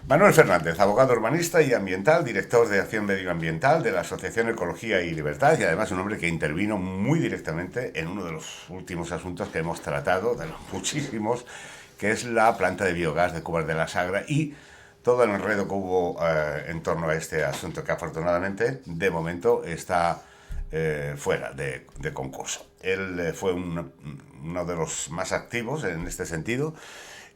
Manuel Fernández, abogado urbanista y ambiental, director de Acción Medioambiental de la Asociación Ecología y Libertad, y además un hombre que intervino muy directamente en uno de los últimos asuntos que hemos tratado, de los muchísimos, que es la planta de biogás de Cubas de la Sagra y todo el enredo que hubo en torno a este asunto, que afortunadamente de momento está fuera de concurso. Él fue uno de los más activos en este sentido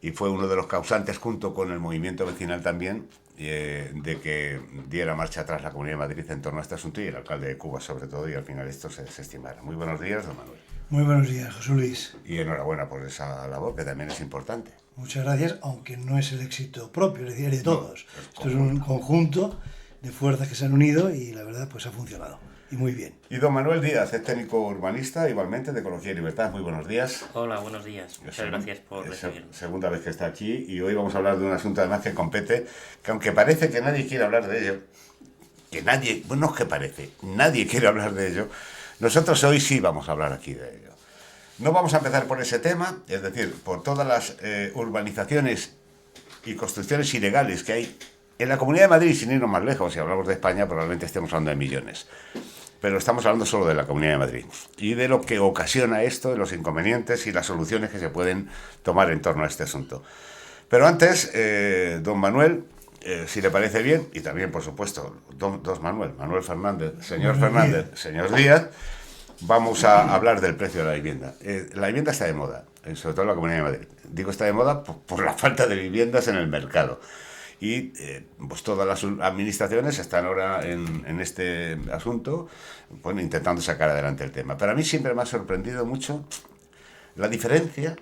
y fue uno de los causantes, junto con el movimiento vecinal también, de que diera marcha atrás la Comunidad de Madrid en torno a este asunto, y el alcalde de Cuba sobre todo, y al final esto se desestimara. Muy buenos días, don Manuel. Muy buenos días, José Luis. Y enhorabuena por esa labor, que también es importante. Muchas gracias, aunque no es el éxito propio, es decir, de todos. Esto es un conjunto de fuerzas que se han unido y la verdad pues ha funcionado. Y muy bien. Y don Manuel Díaz, es técnico urbanista, igualmente, de Ecología y Libertad. Muy buenos días. Hola, buenos días. Muchas gracias por recibirnos. Segunda vez que está aquí, y hoy vamos a hablar de un asunto además que compete, que aunque parece que nadie quiere hablar de ello, no es que parece, nadie quiere hablar de ello, nosotros hoy sí vamos a hablar aquí de ello. No vamos a empezar por ese tema, es decir, por todas las urbanizaciones y construcciones ilegales que hay en la Comunidad de Madrid, sin irnos más lejos. Si hablamos de España, probablemente estemos hablando de millones. Pero estamos hablando solo de la Comunidad de Madrid y de lo que ocasiona esto, de los inconvenientes y las soluciones que se pueden tomar en torno a este asunto. Pero antes, don Manuel, si le parece bien, y también, por supuesto, Manuel Fernández, señor Fernández, señor Díaz, vamos a hablar del precio de la vivienda. La vivienda está de moda, sobre todo en la Comunidad de Madrid. Digo está de moda por la falta de viviendas en el mercado. Y pues todas las administraciones están ahora en este asunto, bueno, intentando sacar adelante el tema. Pero a mí siempre me ha sorprendido mucho la diferencia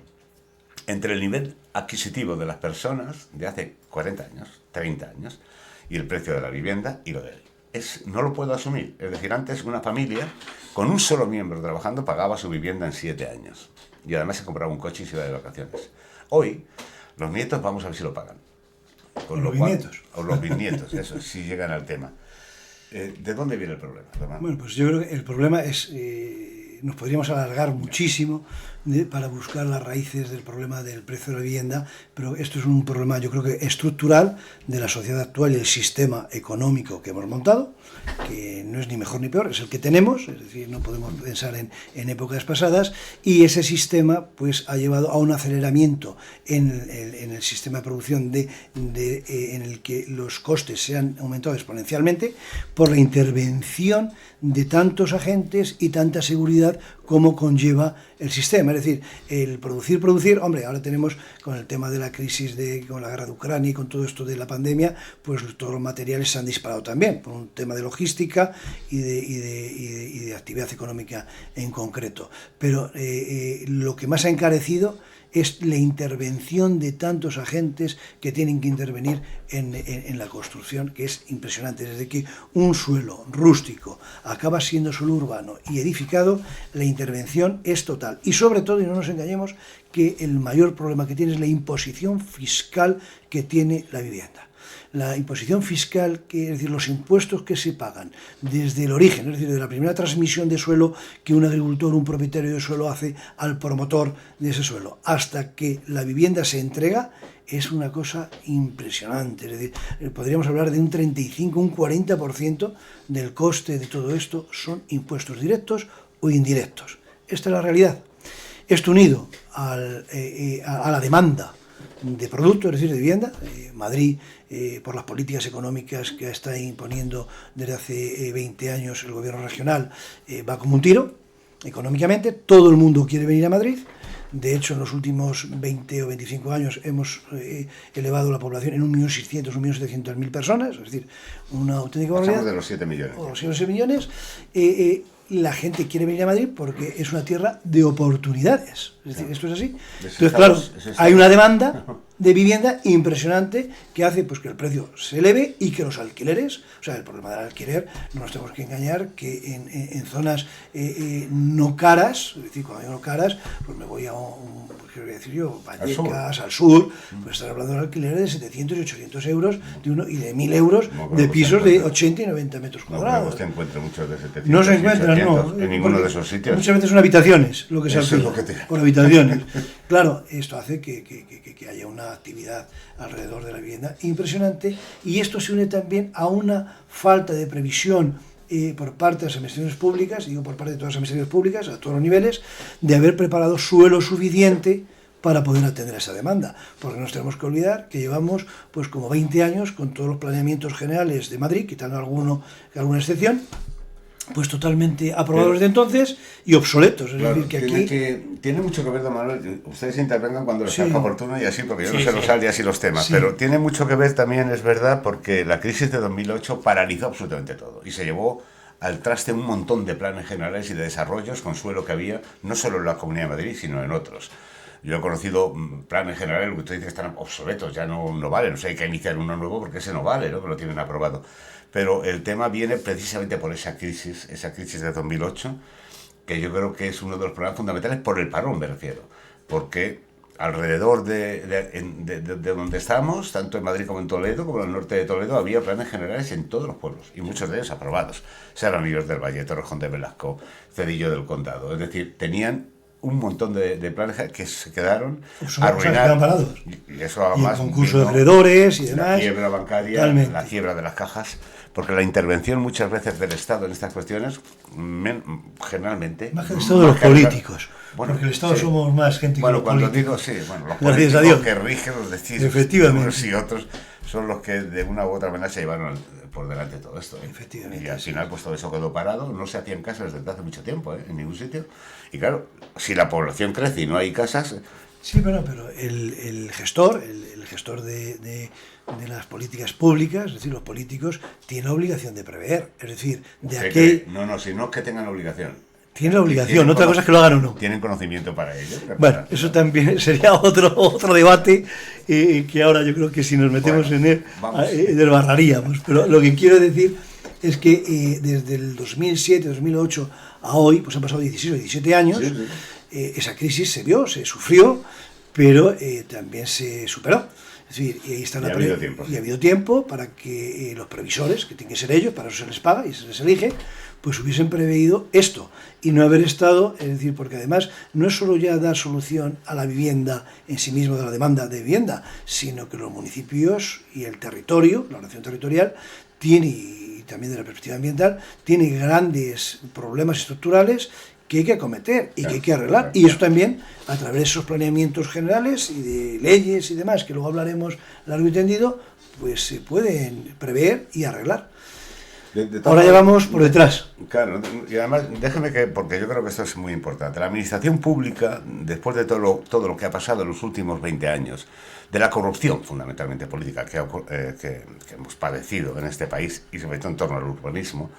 entre el nivel adquisitivo de las personas de hace 40 años, 30 años, y el precio de la vivienda y lo de hoy. No lo puedo asumir. Es decir, antes una familia con un solo miembro trabajando pagaba su vivienda en 7 años. Y además se compraba un coche y se iba de vacaciones. Hoy, los nietos vamos a ver si lo pagan. Con los bisnietos. O los bisnietos, eso, si llegan al tema. ¿De dónde viene el problema, hermano? Bueno, pues yo creo que el problema es, nos podríamos alargar muchísimo para buscar las raíces del problema del precio de la vivienda, pero esto es un problema, yo creo que estructural, de la sociedad actual y el sistema económico que hemos montado, que no es ni mejor ni peor, es el que tenemos, es decir, no podemos pensar en épocas pasadas, y ese sistema pues ha llevado a un aceleramiento en el sistema de producción en el que los costes se han aumentado exponencialmente por la intervención de tantos agentes y tanta seguridad como conlleva el sistema. Es decir, el producir, hombre, ahora tenemos con el tema de la crisis, con la guerra de Ucrania y con todo esto de la pandemia, pues todos los materiales se han disparado también, por un tema de logística y de actividad económica en concreto. Pero lo que más ha encarecido es la intervención de tantos agentes que tienen que intervenir en la construcción, que es impresionante. Desde que un suelo rústico acaba siendo suelo urbano y edificado, la intervención es total. Y sobre todo, y no nos engañemos, que el mayor problema que tiene es la imposición fiscal que tiene la vivienda. La imposición fiscal, es decir, los impuestos que se pagan desde el origen, es decir, de la primera transmisión de suelo que un agricultor, un propietario de suelo hace al promotor de ese suelo, hasta que la vivienda se entrega, es una cosa impresionante. Es decir, podríamos hablar de un 35, un 40% del coste de todo esto son impuestos directos o indirectos. Esta es la realidad. Esto unido a la demanda de productos, es decir, de vivienda. Madrid, por las políticas económicas que está imponiendo desde hace 20 años el gobierno regional, va como un tiro económicamente. Todo el mundo quiere venir a Madrid. De hecho, en los últimos 20 o 25 años hemos elevado la población en 1.600.000, 1.700.000 personas, es decir, una auténtica barbaridad. Pasamos de los 7 millones. O los 7 millones. La gente quiere venir a Madrid porque es una tierra de oportunidades. Es decir, esto es así. Entonces, claro, hay una demanda de vivienda impresionante que hace pues que el precio se eleve y que los alquileres, o sea, el problema del alquiler, no nos tenemos que engañar, que en zonas no caras, es decir, cuando digo no caras, pues me voy a ¿qué voy a decir yo? Vallecas, al sur, pues estar hablando de alquileres de 700 y 800 euros y de 1.000 euros de pisos de 80 y 90 metros cuadrados. No se encuentra muchos de 700. No se encuentran, no. En ninguno de esos sitios. Muchas veces son habitaciones lo que se alquila. Es lo que por habitaciones. Claro, esto hace que haya una una actividad alrededor de la vivienda impresionante, y esto se une también a una falta de previsión por parte de las administraciones públicas, digo por parte de todas las administraciones públicas, a todos los niveles, de haber preparado suelo suficiente para poder atender a esa demanda, porque no nos tenemos que olvidar que llevamos pues como 20 años con todos los planeamientos generales de Madrid, quitando alguna excepción, pues totalmente aprobados desde entonces y obsoletos. Es claro, decir, que aquí... tiene mucho que ver, don Manuel, ustedes intervengan cuando les sea oportuno y así, porque yo no sé los y así los temas, pero tiene mucho que ver también, es verdad, porque la crisis de 2008 paralizó absolutamente todo y se llevó al traste un montón de planes generales y de desarrollos con suelo que había, no solo en la Comunidad de Madrid, sino en otros. Yo he conocido planes generales que usted dice que están obsoletos, ya no valen, o sea, hay que iniciar uno nuevo porque ese no vale, ¿no? Que lo tienen aprobado. Pero el tema viene precisamente por esa crisis de 2008, que yo creo que es uno de los problemas fundamentales por el parón, me refiero. Porque alrededor de donde estamos, tanto en Madrid como en Toledo, como en el norte de Toledo, había planes generales en todos los pueblos, y muchos de ellos aprobados. Serranillos del Valle, Torrejón de Velasco, Cedillo del Condado. Es decir, tenían un montón de planes que se quedaron arruinados. Y eso además... Y el concurso de acreedores y demás. La quiebra bancaria, la quiebra de las cajas, porque la intervención muchas veces del Estado en estas cuestiones, generalmente... Más que el Estado de los políticos. Bueno, porque el Estado somos más gente que los cuando políticos. digo los políticos que rigen los destinos efectivamente, unos y otros son los que de una u otra manera se llevaron por delante todo esto. Efectivamente. Y al final pues todo eso quedó parado, no se hacían casas desde hace mucho tiempo, en ningún sitio. Y claro, si la población crece y no hay casas... Sí, pero el gestor de las políticas públicas, es decir, los políticos, tiene obligación de prever. Es decir, si no es que tengan obligación. Tiene la obligación, otra cosa es que lo hagan o no. ¿Tienen conocimiento para ello? Bueno, eso también sería otro debate que ahora yo creo que si nos metemos en él, desbarraríamos. Pero lo que quiero decir es que desde el 2007, 2008 a hoy, pues han pasado 16 o 17 años, esa crisis se sufrió, pero también se superó. Es decir, y ahí está ha habido tiempo para que los previsores, que tienen que ser ellos, para eso se les paga y se les elige, pues hubiesen preveído esto y no haber estado, es decir, porque además no es solo ya dar solución a la vivienda en sí mismo, de la demanda de vivienda, sino que los municipios y el territorio, la ordenación territorial, tiene, y también de la perspectiva ambiental, tiene grandes problemas estructurales que hay que acometer y que hay que arreglar. Y eso también, a través de esos planeamientos generales y de leyes y demás, que luego hablaremos largo y tendido, pues se pueden prever y arreglar. Ahora ya vamos por detrás. Claro, y además, déjeme porque yo creo que esto es muy importante. La administración pública, después de todo lo que ha pasado en los últimos 20 años, de la corrupción fundamentalmente política que hemos padecido en este país, y sobre todo en torno al urbanismo,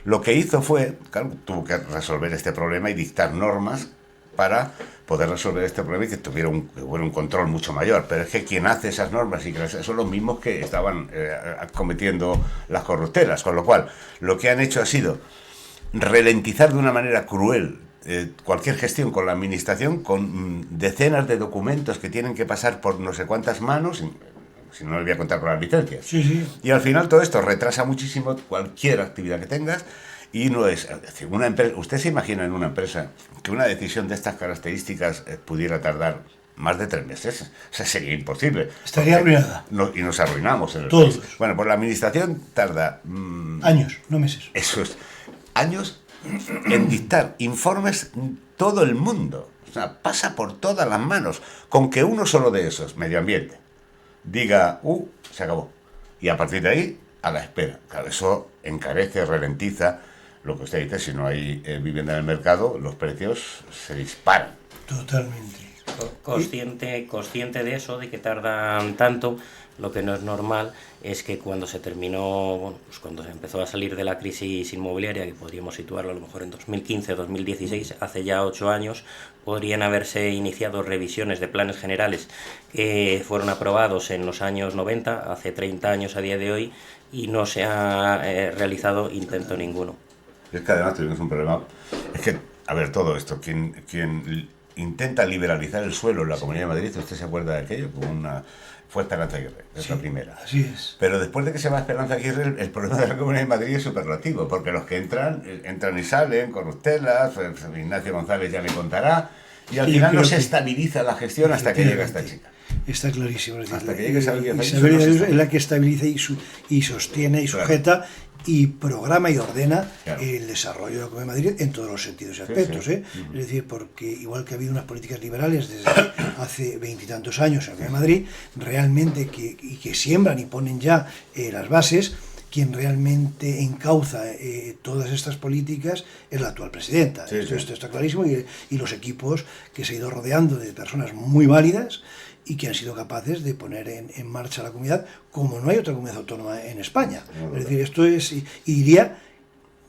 lo que hizo fue, claro, tuvo que resolver este problema y dictar normas para poder resolver este problema y que tuviera un control mucho mayor. Pero es que quien hace esas normas y que son los mismos que estaban cometiendo las corruptelas, con lo cual lo que han hecho ha sido ralentizar de una manera cruel cualquier gestión con la administración, con decenas de documentos que tienen que pasar por no sé cuántas manos, si no le voy a contar con las licencias. Sí. Y al final todo esto retrasa muchísimo cualquier actividad que tengas. Y no es decir, una empresa. ¿Usted se imagina en una empresa que una decisión de estas características pudiera tardar más de 3 meses? O sea, sería imposible. Estaría arruinada. Y nos arruinamos en el Todos. país. Bueno, pues la administración tarda... años, no meses. Eso es. Años en dictar informes todo el mundo. O sea, pasa por todas las manos. Con que uno solo de esos, medio ambiente, diga, se acabó. Y a partir de ahí, a la espera. Claro, eso encarece, ralentiza. Lo que usted dice, si no hay vivienda en el mercado, los precios se disparan. Totalmente. Consciente de eso, de que tardan tanto, lo que no es normal es que cuando se terminó, pues cuando se empezó a salir de la crisis inmobiliaria, que podríamos situarlo a lo mejor en 2015 o 2016, hace ya 8 años, podrían haberse iniciado revisiones de planes generales que fueron aprobados en los años 90, hace 30 años a día de hoy, y no se ha realizado intento ninguno. Es que además tenemos un problema. Es que, a ver, todo esto, quien intenta liberalizar el suelo en la Comunidad de Madrid, ¿usted se acuerda de aquello? Fue Esperanza Aguirre, es la primera. Así es. Pero después de que se va Esperanza Aguirre, el problema de la Comunidad de Madrid es superlativo, porque los que entran y salen, corruptelas, Ignacio González ya me contará, y al final no se estabiliza la gestión hasta que llega esta chica. Está clarísimo. Es decir, hasta que llegue Isabel Díaz Ayuso, Isabel no se Ayuso está. es la que estabiliza y sostiene y sujeta y programa y ordena el desarrollo de la Comunidad de Madrid en todos los sentidos y aspectos. Sí. Es decir, porque igual que ha habido unas políticas liberales desde hace 20 y tantos años en la Comunidad de Madrid, realmente que siembran y ponen ya las bases, quien realmente encauza todas estas políticas es la actual presidenta. Esto está clarísimo, y los equipos que se ha ido rodeando de personas muy válidas y que han sido capaces de poner en marcha la comunidad como no hay otra comunidad autónoma en España. Es decir, esto es, y diría,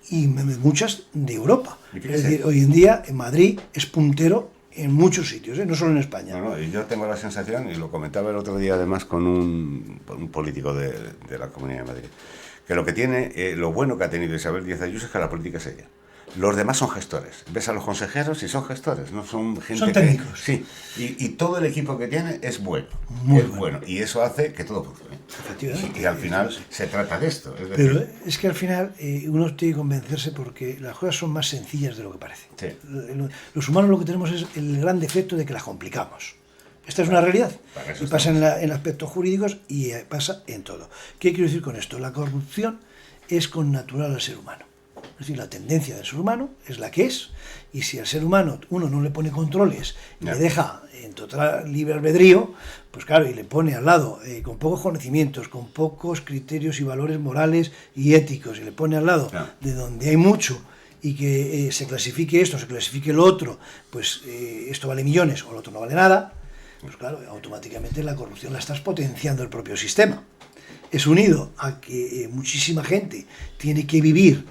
y muchas de Europa. Es decir, hoy en día en Madrid es puntero en muchos sitios, no solo en España. No, y yo tengo la sensación, y lo comentaba el otro día además con un político de la Comunidad de Madrid, que lo que tiene, lo bueno que ha tenido Isabel Díaz Ayuso es que la política es ella. Los demás son gestores. Ves a los consejeros y son gestores, no son gente. Son técnicos. Sí, y todo el equipo que tiene es bueno. Muy es bueno. Y eso hace que todo funcione. Efectivamente. Y al final se trata de esto. Es decir, pero es que al final uno tiene que convencerse porque las cosas son más sencillas de lo que parece. Sí. Los humanos lo que tenemos es el gran defecto de que las complicamos. Esta es una realidad. Y pasa en aspectos jurídicos y pasa en todo. ¿Qué quiero decir con esto? La corrupción es connatural al ser humano. Es decir, la tendencia del ser humano es la que es, y si al ser humano uno no le pone controles y le deja en total libre albedrío, pues claro, y le pone al lado con pocos conocimientos, con pocos criterios y valores morales y éticos, y le pone al lado de donde hay mucho y que se clasifique esto, se clasifique lo otro, pues esto vale millones o lo otro no vale nada, pues claro, automáticamente la corrupción la estás potenciando el propio sistema. Es unido a que muchísima gente tiene que vivir,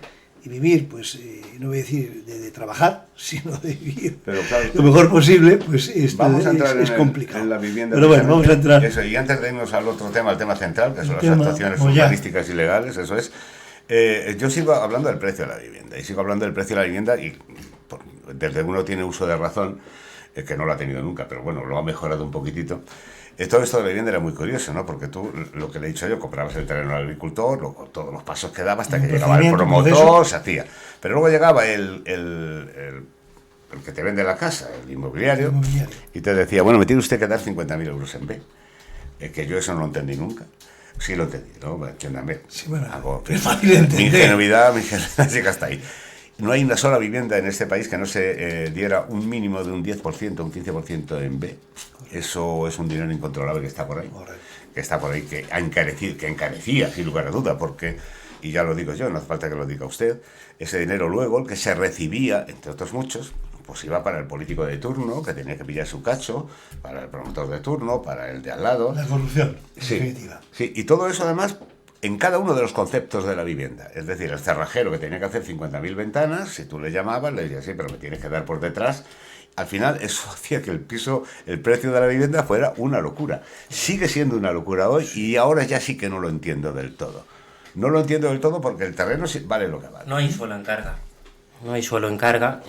y vivir, pues, no voy a decir de trabajar, sino de vivir pero claro, lo mejor posible, pues esto vamos a entrar es complicado. en la vivienda. Pero bueno, vamos a entrar. Eso, y antes de irnos al otro tema, al tema central, que son las tema, actuaciones urbanísticas y legales, eso es. Yo sigo hablando del precio de la vivienda, y sigo hablando del precio de la vivienda, y desde uno tiene uso de razón, que no lo ha tenido nunca, pero bueno, lo ha mejorado un poquitito. Todo esto de la vivienda era muy curioso, ¿no? Porque tú, lo que le he dicho yo, comprabas el terreno al agricultor, todos los pasos que daba hasta que llegaba el promotor, se hacía. Pero luego llegaba el que te vende la casa, el inmobiliario, y te decía, bueno, me tiene usted que dar 50.000 euros en B. Que yo eso no lo entendí nunca. Sí lo entendí, ¿no? Entiéndame. Sí, bueno, algo, es fácil de entender. Mi ingenuidad llega hasta ahí. No hay una sola vivienda en este país que no se diera un mínimo de un 10%, un 15% en B. Eso es un dinero incontrolable que está por ahí. Que está por ahí, que encarecía, sin lugar a duda, porque, y ya lo digo yo, no hace falta que lo diga usted, ese dinero luego, el que se recibía, entre otros muchos, pues iba para el político de turno, que tenía que pillar su cacho, para el promotor de turno, para el de al lado. La corrupción, en sí, definitiva. Sí, y todo eso además en cada uno de los conceptos de la vivienda. Es decir, el cerrajero que tenía que hacer 50.000 ventanas, si tú le llamabas, le decías, sí, pero me tienes que dar por detrás. Al final eso hacía que el precio de la vivienda fuera una locura. Sigue siendo una locura hoy, y ahora ya sí que no lo entiendo del todo. No lo entiendo del todo porque el terreno vale lo que vale. No hay suelo en carga. No hay suelo en carga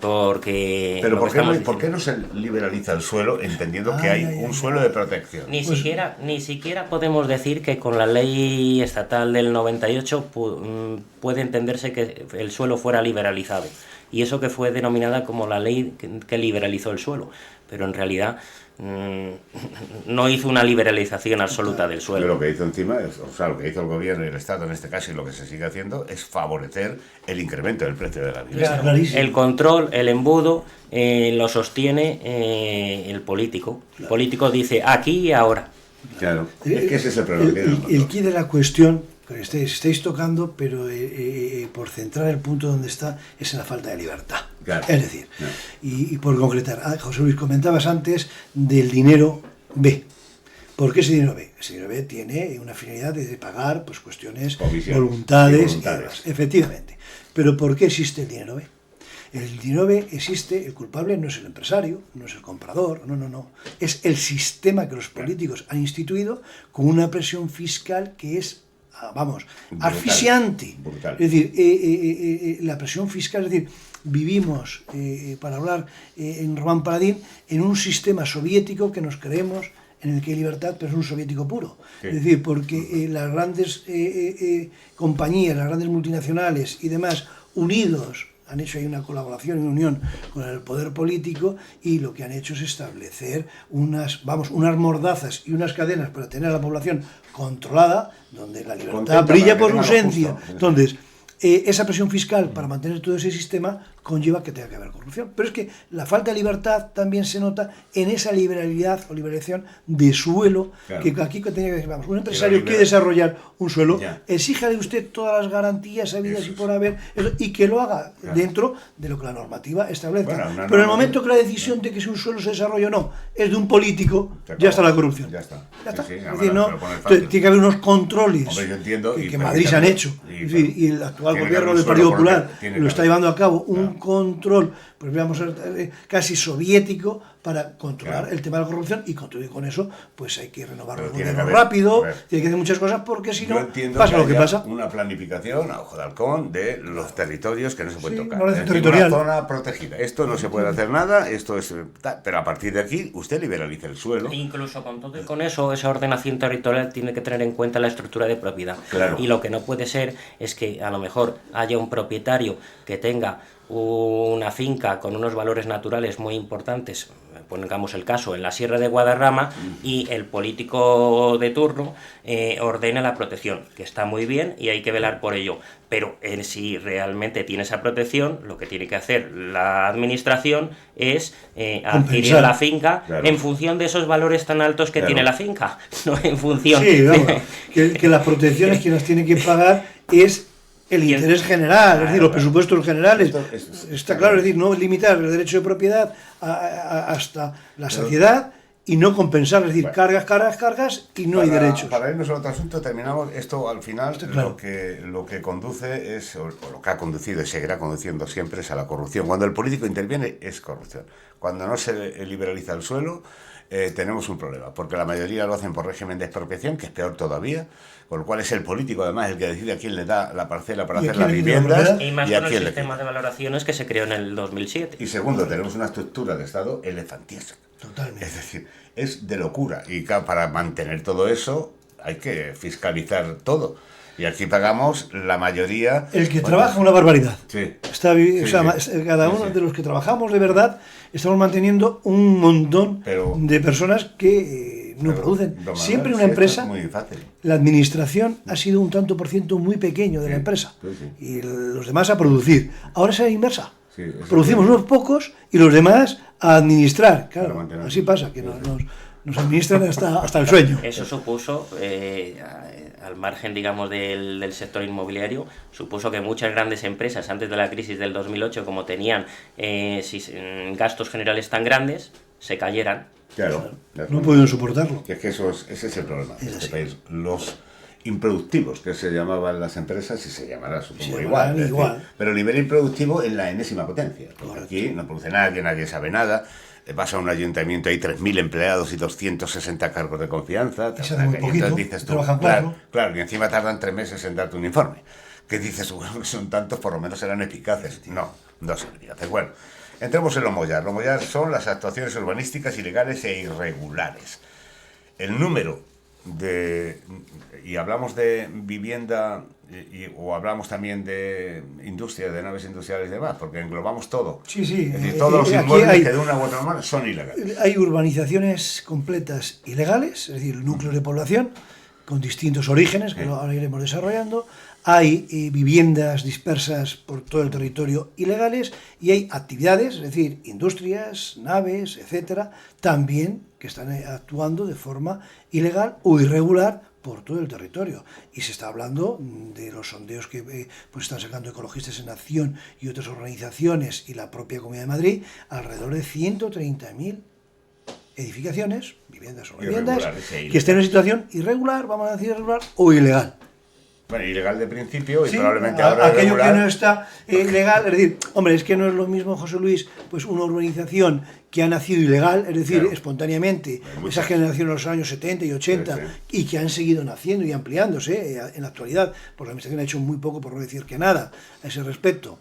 porque... Pero ¿por qué no se liberaliza el suelo entendiendo que hay un suelo de protección? Ni siquiera podemos decir que con la ley estatal del 98 puede entenderse que el suelo fuera liberalizado. Y eso que fue denominada como la ley que liberalizó el suelo. Pero en realidad no hizo una liberalización absoluta del suelo. Pero lo que hizo encima, lo que hizo el gobierno y el Estado en este caso, y lo que se sigue haciendo, es favorecer el incremento del precio de la vivienda. Claro. El control, el embudo, lo sostiene el político. El político dice aquí y ahora. Claro, es que ese es el problema. El quid de la cuestión, que estáis tocando, pero por centrar el punto donde está, es en la falta de libertad. Claro. Es decir, y por concretar, José Luis, comentabas antes del dinero B. ¿Por qué ese dinero B? Ese dinero B tiene una finalidad de pagar pues cuestiones, voluntades, efectivamente. Pero ¿por qué existe el dinero B? El dinero B existe, el culpable no es el empresario, no es el comprador, no. Es el sistema que los políticos han instituido con una presión fiscal que es, brutal, asfixiante. Brutal. Es decir, la presión fiscal, es decir, vivimos, para hablar en Román Paladín, en un sistema soviético que nos creemos en el que hay libertad, pero es un soviético puro. Sí. Es decir, porque las grandes compañías, las grandes multinacionales y demás, unidos han hecho ahí una colaboración y una unión con el poder político, y lo que han hecho es establecer unas mordazas y unas cadenas para tener a la población controlada, donde la libertad Contenta brilla para por que su tenga lo ausencia. justo. Entonces, esa presión fiscal para mantener todo ese sistema conlleva que tenga que haber corrupción. Pero es que la falta de libertad también se nota en esa liberalidad o liberación de suelo, claro, que aquí tenía que decir, vamos, un empresario quiere desarrollar un suelo, ya, exíjale usted todas las garantías habidas eso y por haber, y que lo haga claro, dentro de lo que la normativa establece. Bueno, pero en el momento que la decisión de que si un suelo se desarrolla o no es de un político, ya está la corrupción. Ya está. Ya está. Sí, sí, Es además decir, lo no, pone fácil. entonces, tiene que haber unos controles. Hombre, yo entiendo, que y en Madrid se han hecho. Y el actual tiene que haber gobierno un del suelo Partido porque Popular tiene lo que está haber. llevando a cabo un Claro. control, pues veamos, casi soviético, para controlar Claro. el tema de la corrupción, y contribuir con eso, pues hay que renovar Pero los tiene que gobiernos haber, rápido, a ver, tiene que hacer muchas cosas, porque si yo no, entiendo pasa lo que haya pasa. una planificación a ojo de halcón de los territorios que no se pueden Sí, tocar. una Es ordenación decir, territorial. una zona protegida. Esto no se puede hacer nada, esto es pero a partir de aquí usted liberaliza el suelo. E incluso con todo y con eso, esa ordenación territorial tiene que tener en cuenta la estructura de propiedad. Claro. Y lo que no puede ser es que a lo mejor haya un propietario que tenga una finca con unos valores naturales muy importantes, pongamos el caso, en la Sierra de Guadarrama, y el político de turno ordena la protección, que está muy bien y hay que velar por ello. Pero si realmente tiene esa protección, lo que tiene que hacer la administración es adquirir Compensar. la finca, Claro, en función de esos valores tan altos que claro, tiene la finca, no en función Sí, vamos, de... que las protecciones quien las tiene que pagar es el Y interés general, es decir, los claro, presupuestos generales. Esto Está claro, es decir, no limitar el derecho de propiedad hasta la saciedad, y no compensar, es decir, Bueno, cargas y no hay derechos. Para irnos a otro asunto, terminamos esto al final. Está claro. Lo que conduce es, o lo que ha conducido y seguirá conduciendo siempre, es a la corrupción. Cuando el político interviene, es corrupción. Cuando no se liberaliza el suelo, tenemos un problema, porque la mayoría lo hacen por régimen de expropiación, que es peor todavía, con lo cual es el político además el que decide a quién le da la parcela para ¿Y a hacer las quién le quita la viviendas propiedad? Y más y a con el quién le sistema quita. de valoraciones que se creó en el 2007. Y segundo, tenemos una estructura de Estado elefantiesca. Totalmente. Es decir, es de locura. Y claro, para mantener todo eso hay que fiscalizar todo. Y aquí pagamos la mayoría. El que trabaja una barbaridad. Sí. O sea, sí. cada uno Sí, sí. de los que trabajamos de verdad estamos manteniendo un montón Pero- de personas que no Pero, producen. don Manuel, Siempre sí, una esto empresa, es muy fácil. la administración ha sido un tanto por ciento muy pequeño de la Sí, empresa, sí. y los demás a producir. Ahora es la inversa. Sí, eso Producimos es. unos pocos y los demás a administrar. Para Claro, mantener. así pasa, que nos administran hasta el sueño. Eso supuso, al margen, digamos, del sector inmobiliario, supuso que muchas grandes empresas, antes de la crisis del 2008, como tenían gastos generales tan grandes, se cayeran. Claro. No pueden soportarlo. Que es que ese es el problema de Es este así. país. Los improductivos, que se llamaban las empresas, y se llamará, supongo, Se igual. llamarán es decir, igual. pero el nivel improductivo en la enésima potencia. Porque Correcto. aquí no produce nadie sabe nada. Vas a un ayuntamiento, hay 3.000 empleados y 260 cargos de confianza. Y se hace muy entonces poquito, dices tú, trabajan claro, cuatro. claro, y encima tardan 3 meses en darte un informe. Que dices, bueno, son tantos, por lo menos serán eficaces. No son eficaces. Bueno, entremos en lo mollar. Lo mollar son las actuaciones urbanísticas ilegales e irregulares. El número de... Y hablamos de vivienda o hablamos también de industria, de naves industriales y demás, porque englobamos todo. Sí, sí. Es decir, todos los Aquí inmuebles que de una u otra manera son ilegales. hay urbanizaciones completas ilegales, es decir, núcleos de población con distintos orígenes, que ahora iremos desarrollando. Hay viviendas dispersas por todo el territorio ilegales, y hay actividades, es decir, industrias, naves, etcétera, también que están actuando de forma ilegal o irregular por todo el territorio. Y se está hablando de los sondeos que pues están sacando Ecologistas en Acción y otras organizaciones y la propia Comunidad de Madrid, alrededor de 130.000 edificaciones, viviendas o viviendas, Irregulares e que estén en situación irregular, vamos a decir irregular, o ilegal. Bueno, ilegal de principio y Sí, probablemente ahora aquello irregular. que no está legal, es decir, hombre, es que no es lo mismo, José Luis, pues una urbanización que ha nacido ilegal, es decir, Claro. espontáneamente, Hay muchas. esas generaciones en los años 70 y 80, Sí, y que han seguido naciendo y ampliándose en la actualidad, porque la administración ha hecho muy poco, por no decir que nada, a ese respecto,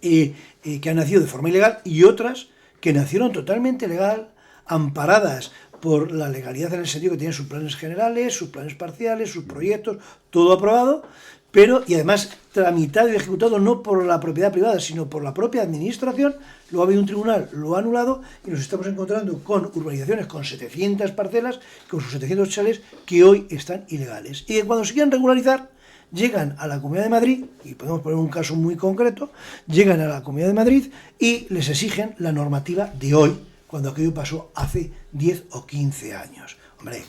que han nacido de forma ilegal, y otras que nacieron totalmente legal, amparadas por la legalidad en el sentido que tienen sus planes generales, sus planes parciales, sus proyectos, todo aprobado, pero, y además tramitado y ejecutado no por la propiedad privada, sino por la propia administración. Luego ha habido un tribunal, lo ha anulado, y nos estamos encontrando con urbanizaciones con 700 parcelas, con sus 700 chalés, que hoy están ilegales. Y que cuando se quieren regularizar, llegan a la Comunidad de Madrid, y podemos poner un caso muy concreto, llegan a la Comunidad de Madrid y les exigen la normativa de hoy, cuando aquello pasó hace 10 o 15 años. Hombre,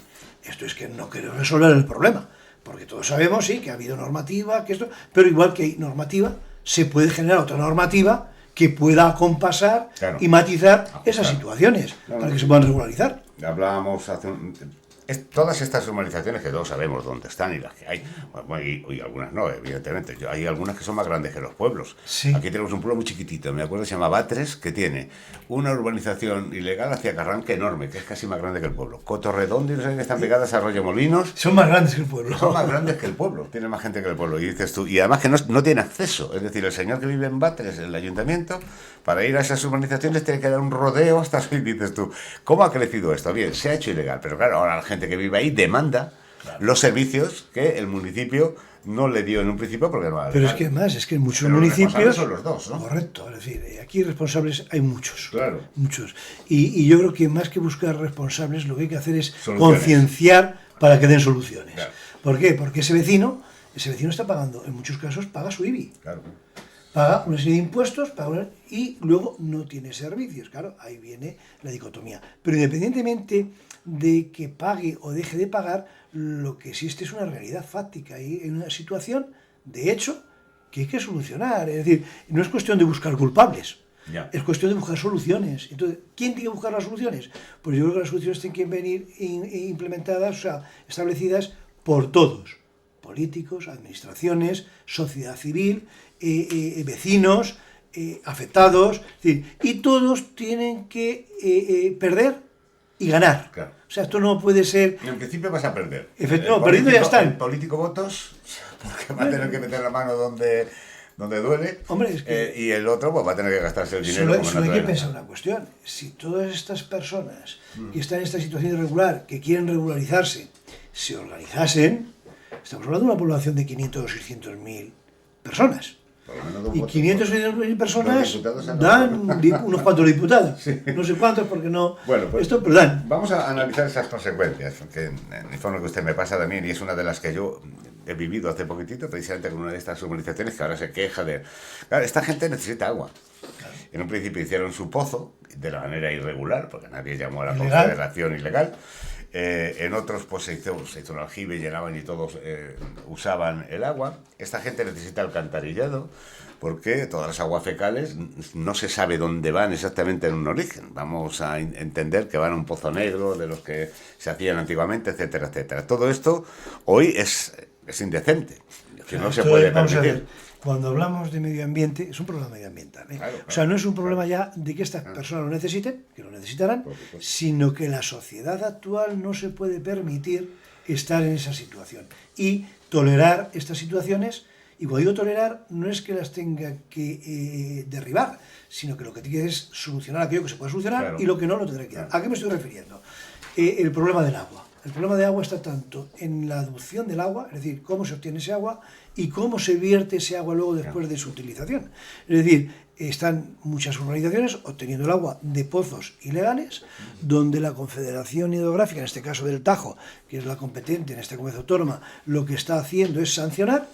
esto es que no quiero resolver el problema, porque todos sabemos, sí, que ha habido normativa, que esto, pero igual que hay normativa, se puede generar otra normativa que pueda acompasar y matizar esas situaciones para que se puedan regularizar. Hablábamos hace todas estas urbanizaciones que todos sabemos dónde están y las que hay, y algunas no, evidentemente. Hay algunas que son más grandes que los pueblos. Sí. Aquí tenemos un pueblo muy chiquitito, me acuerdo, se llama Batres, que tiene una urbanización ilegal hacia Carranque enorme, que es casi más grande que el pueblo. Cotorredondo y no sé qué, están pegadas a Arroyo Molinos. Son más grandes que el pueblo. Son más grandes que el pueblo, tiene más gente que el pueblo. Y dices tú, y además que no tiene acceso. Es decir, el señor que vive en Batres, el ayuntamiento, para ir a esas urbanizaciones tiene que dar un rodeo hasta ahí. Dices tú, ¿cómo ha crecido esto? Bien, se ha hecho ilegal, pero claro, ahora la gente que vive ahí demanda los servicios que el municipio no le dio en un principio porque no ha. Pero es que además, es que en muchos pero municipios... Los son los dos, ¿no? Correcto, es decir, aquí responsables hay muchos. Claro. Muchos. Y yo creo que más que buscar responsables, lo que hay que hacer es Soluciones. concienciar para que den soluciones. Claro. ¿Por qué? Porque ese vecino está pagando, en muchos casos, paga su IBI. Claro. Paga una serie de impuestos y luego no tiene servicios. Claro, ahí viene la dicotomía. Pero independientemente de que pague o deje de pagar, lo que existe es una realidad fáctica y en una situación, de hecho, que hay que solucionar. Es decir, no es cuestión de buscar culpables, es cuestión de buscar soluciones. Entonces, ¿quién tiene que buscar las soluciones? Pues yo creo que las soluciones tienen que venir implementadas, o sea, establecidas por todos. Políticos, administraciones, sociedad civil, vecinos, afectados, es decir, y todos tienen que perder y ganar. Claro. O sea, esto no puede ser... En principio vas a perder. No, perdiendo ya están. El político votos, porque va a tener que meter la mano donde duele. Hombre, es que y el otro pues va a tener que gastarse el dinero. Solo hay que pensar una cuestión. Si todas estas personas que están en esta situación irregular, que quieren regularizarse, se organizasen, estamos hablando de una población de 500 o 600 mil personas. Y 500 o 600 mil personas dan unos cuantos diputados. Sí. No sé cuántos porque no... Bueno, pues esto, pero dan. Vamos a analizar esas consecuencias, que en el informe que usted me pasa también, y es una de las que yo he vivido hace poquitito, precisamente con una de estas urbanizaciones que ahora se queja de... Claro, esta gente necesita agua. Claro. En un principio hicieron su pozo de la manera irregular, porque nadie llamó a la confederación ilegal. En otros pues se hizo un aljibe, llenaban y todos usaban el agua. Esta gente necesita alcantarillado porque todas las aguas fecales no se sabe dónde van exactamente en un origen. Vamos a entender que van a un pozo negro de los que se hacían antiguamente, etcétera, etcétera. Todo esto hoy es indecente, que no se puede permitir. Cuando hablamos de medio ambiente, es un problema medioambiental. Claro, o sea, no es un problema ya de que estas personas lo necesiten, que lo necesitarán, sino que la sociedad actual no se puede permitir estar en esa situación. Y tolerar estas situaciones, y cuando digo tolerar, no es que las tenga que derribar, sino que lo que tiene que es solucionar aquello que se puede solucionar y lo que no lo tendrá que dar. ¿A qué me estoy refiriendo? El problema del agua. El problema de agua está tanto en la adducción del agua, es decir, cómo se obtiene ese agua y cómo se vierte ese agua luego después de su utilización. Es decir, están muchas urbanizaciones obteniendo el agua de pozos ilegales, donde la Confederación Hidrográfica, en este caso del Tajo, que es la competente en esta comunidad autónoma, lo que está haciendo es sancionar,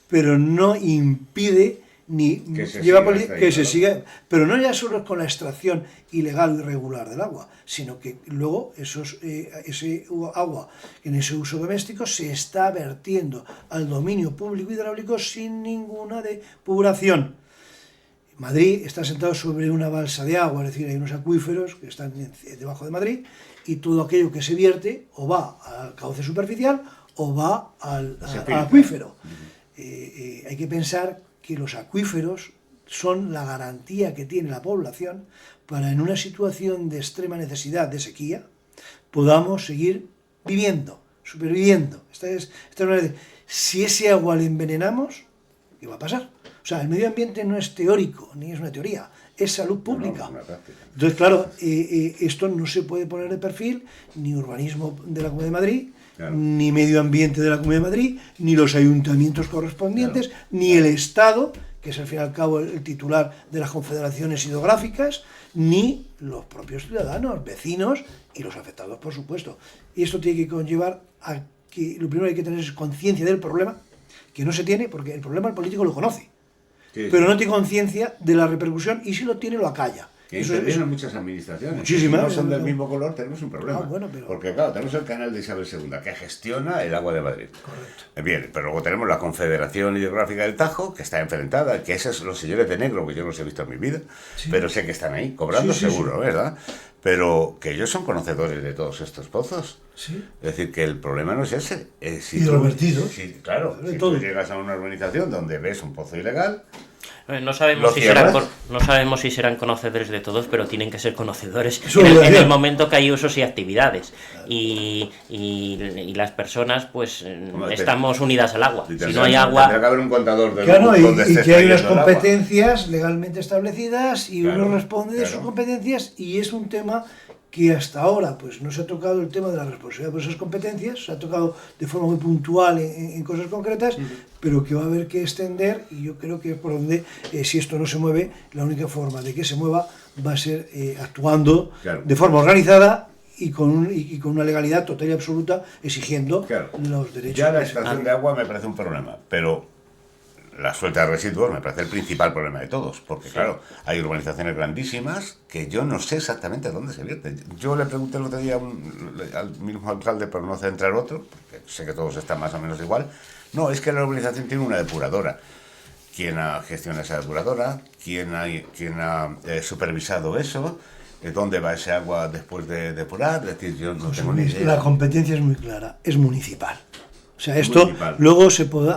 pero no impide ni que se siga, pero no ya solo con la extracción ilegal y irregular del agua, sino que luego ese agua en ese uso doméstico se está vertiendo al dominio público hidráulico sin ninguna depuración. Madrid está sentado sobre una balsa de agua, es decir, hay unos acuíferos que están debajo de Madrid y todo aquello que se vierte o va al cauce superficial o va al acuífero. Hay que pensar que los acuíferos son la garantía que tiene la población para en una situación de extrema necesidad de sequía podamos seguir viviendo, superviviendo. Si ese agua le envenenamos, ¿qué va a pasar? O sea, el medio ambiente no es teórico, ni es una teoría, es salud pública. Entonces, claro, esto no se puede poner de perfil, ni urbanismo de la Comunidad de Madrid, Claro. ni Medio Ambiente de la Comunidad de Madrid, ni los ayuntamientos correspondientes, Claro. ni el Estado, que es al fin y al cabo el titular de las confederaciones hidrográficas, ni los propios ciudadanos, vecinos y los afectados, por supuesto. Y esto tiene que conllevar a que lo primero que hay que tener es conciencia del problema, que no se tiene, porque el problema el político lo conoce, Sí, pero sí. no tiene conciencia de la repercusión, y si lo tiene lo acalla. Que Eso intervienen muchas administraciones. Muchísimas. Si no son del mismo color, tenemos un problema. Ah, bueno, pero- Porque, claro, tenemos el canal de Isabel II, que gestiona el agua de Madrid. Correcto. Bien, pero luego tenemos la Confederación Hidrográfica del Tajo, que está enfrentada, que esos los señores de negro, que yo no los he visto en mi vida, Sí. pero sé que están ahí, cobrando Sí, sí, seguro, sí. ¿verdad? Pero que ellos son conocedores de todos estos pozos. Sí. Es decir, que el problema no es ese. Si Y de los vertidos. Claro, De si todo. tú llegas a una urbanización donde ves un pozo ilegal, No sabemos, ¿Lo si serán, cierras? no sabemos si serán conocedores de todos, pero tienen que ser conocedores Eso en es el obligación. momento que hay usos y actividades. Y las personas, pues, Hombre, estamos unidas al agua. y Si no hay agua, tendrá que haber un contador de Claro, dónde y esté que hay unas extrayendo el agua. competencias legalmente establecidas y Claro, uno responde de sus claro. competencias, y es un tema que hasta ahora pues no se ha tocado el tema de la responsabilidad por esas competencias, se ha tocado de forma muy puntual en cosas concretas, pero que va a haber que extender, y yo creo que es por donde, si esto no se mueve, la única forma de que se mueva va a ser actuando Claro. de forma organizada y con una legalidad total y absoluta, exigiendo Claro. los derechos. Ya la de- extracción de agua me parece un problema, pero la suelta de residuos me parece el principal problema de todos, porque claro, hay urbanizaciones grandísimas que yo no sé exactamente dónde se vierten. Yo le pregunté el otro día al mismo alcalde, por no centrar otro, porque sé que todos están más o menos igual. No, es que la urbanización tiene una depuradora. ¿Quién gestiona esa depuradora? ¿Quién ha supervisado eso? ¿Dónde va ese agua después de depurar? Es decir, yo no José tengo ni Luis, idea. la competencia es muy clara, es municipal. O sea, esto Municipal. luego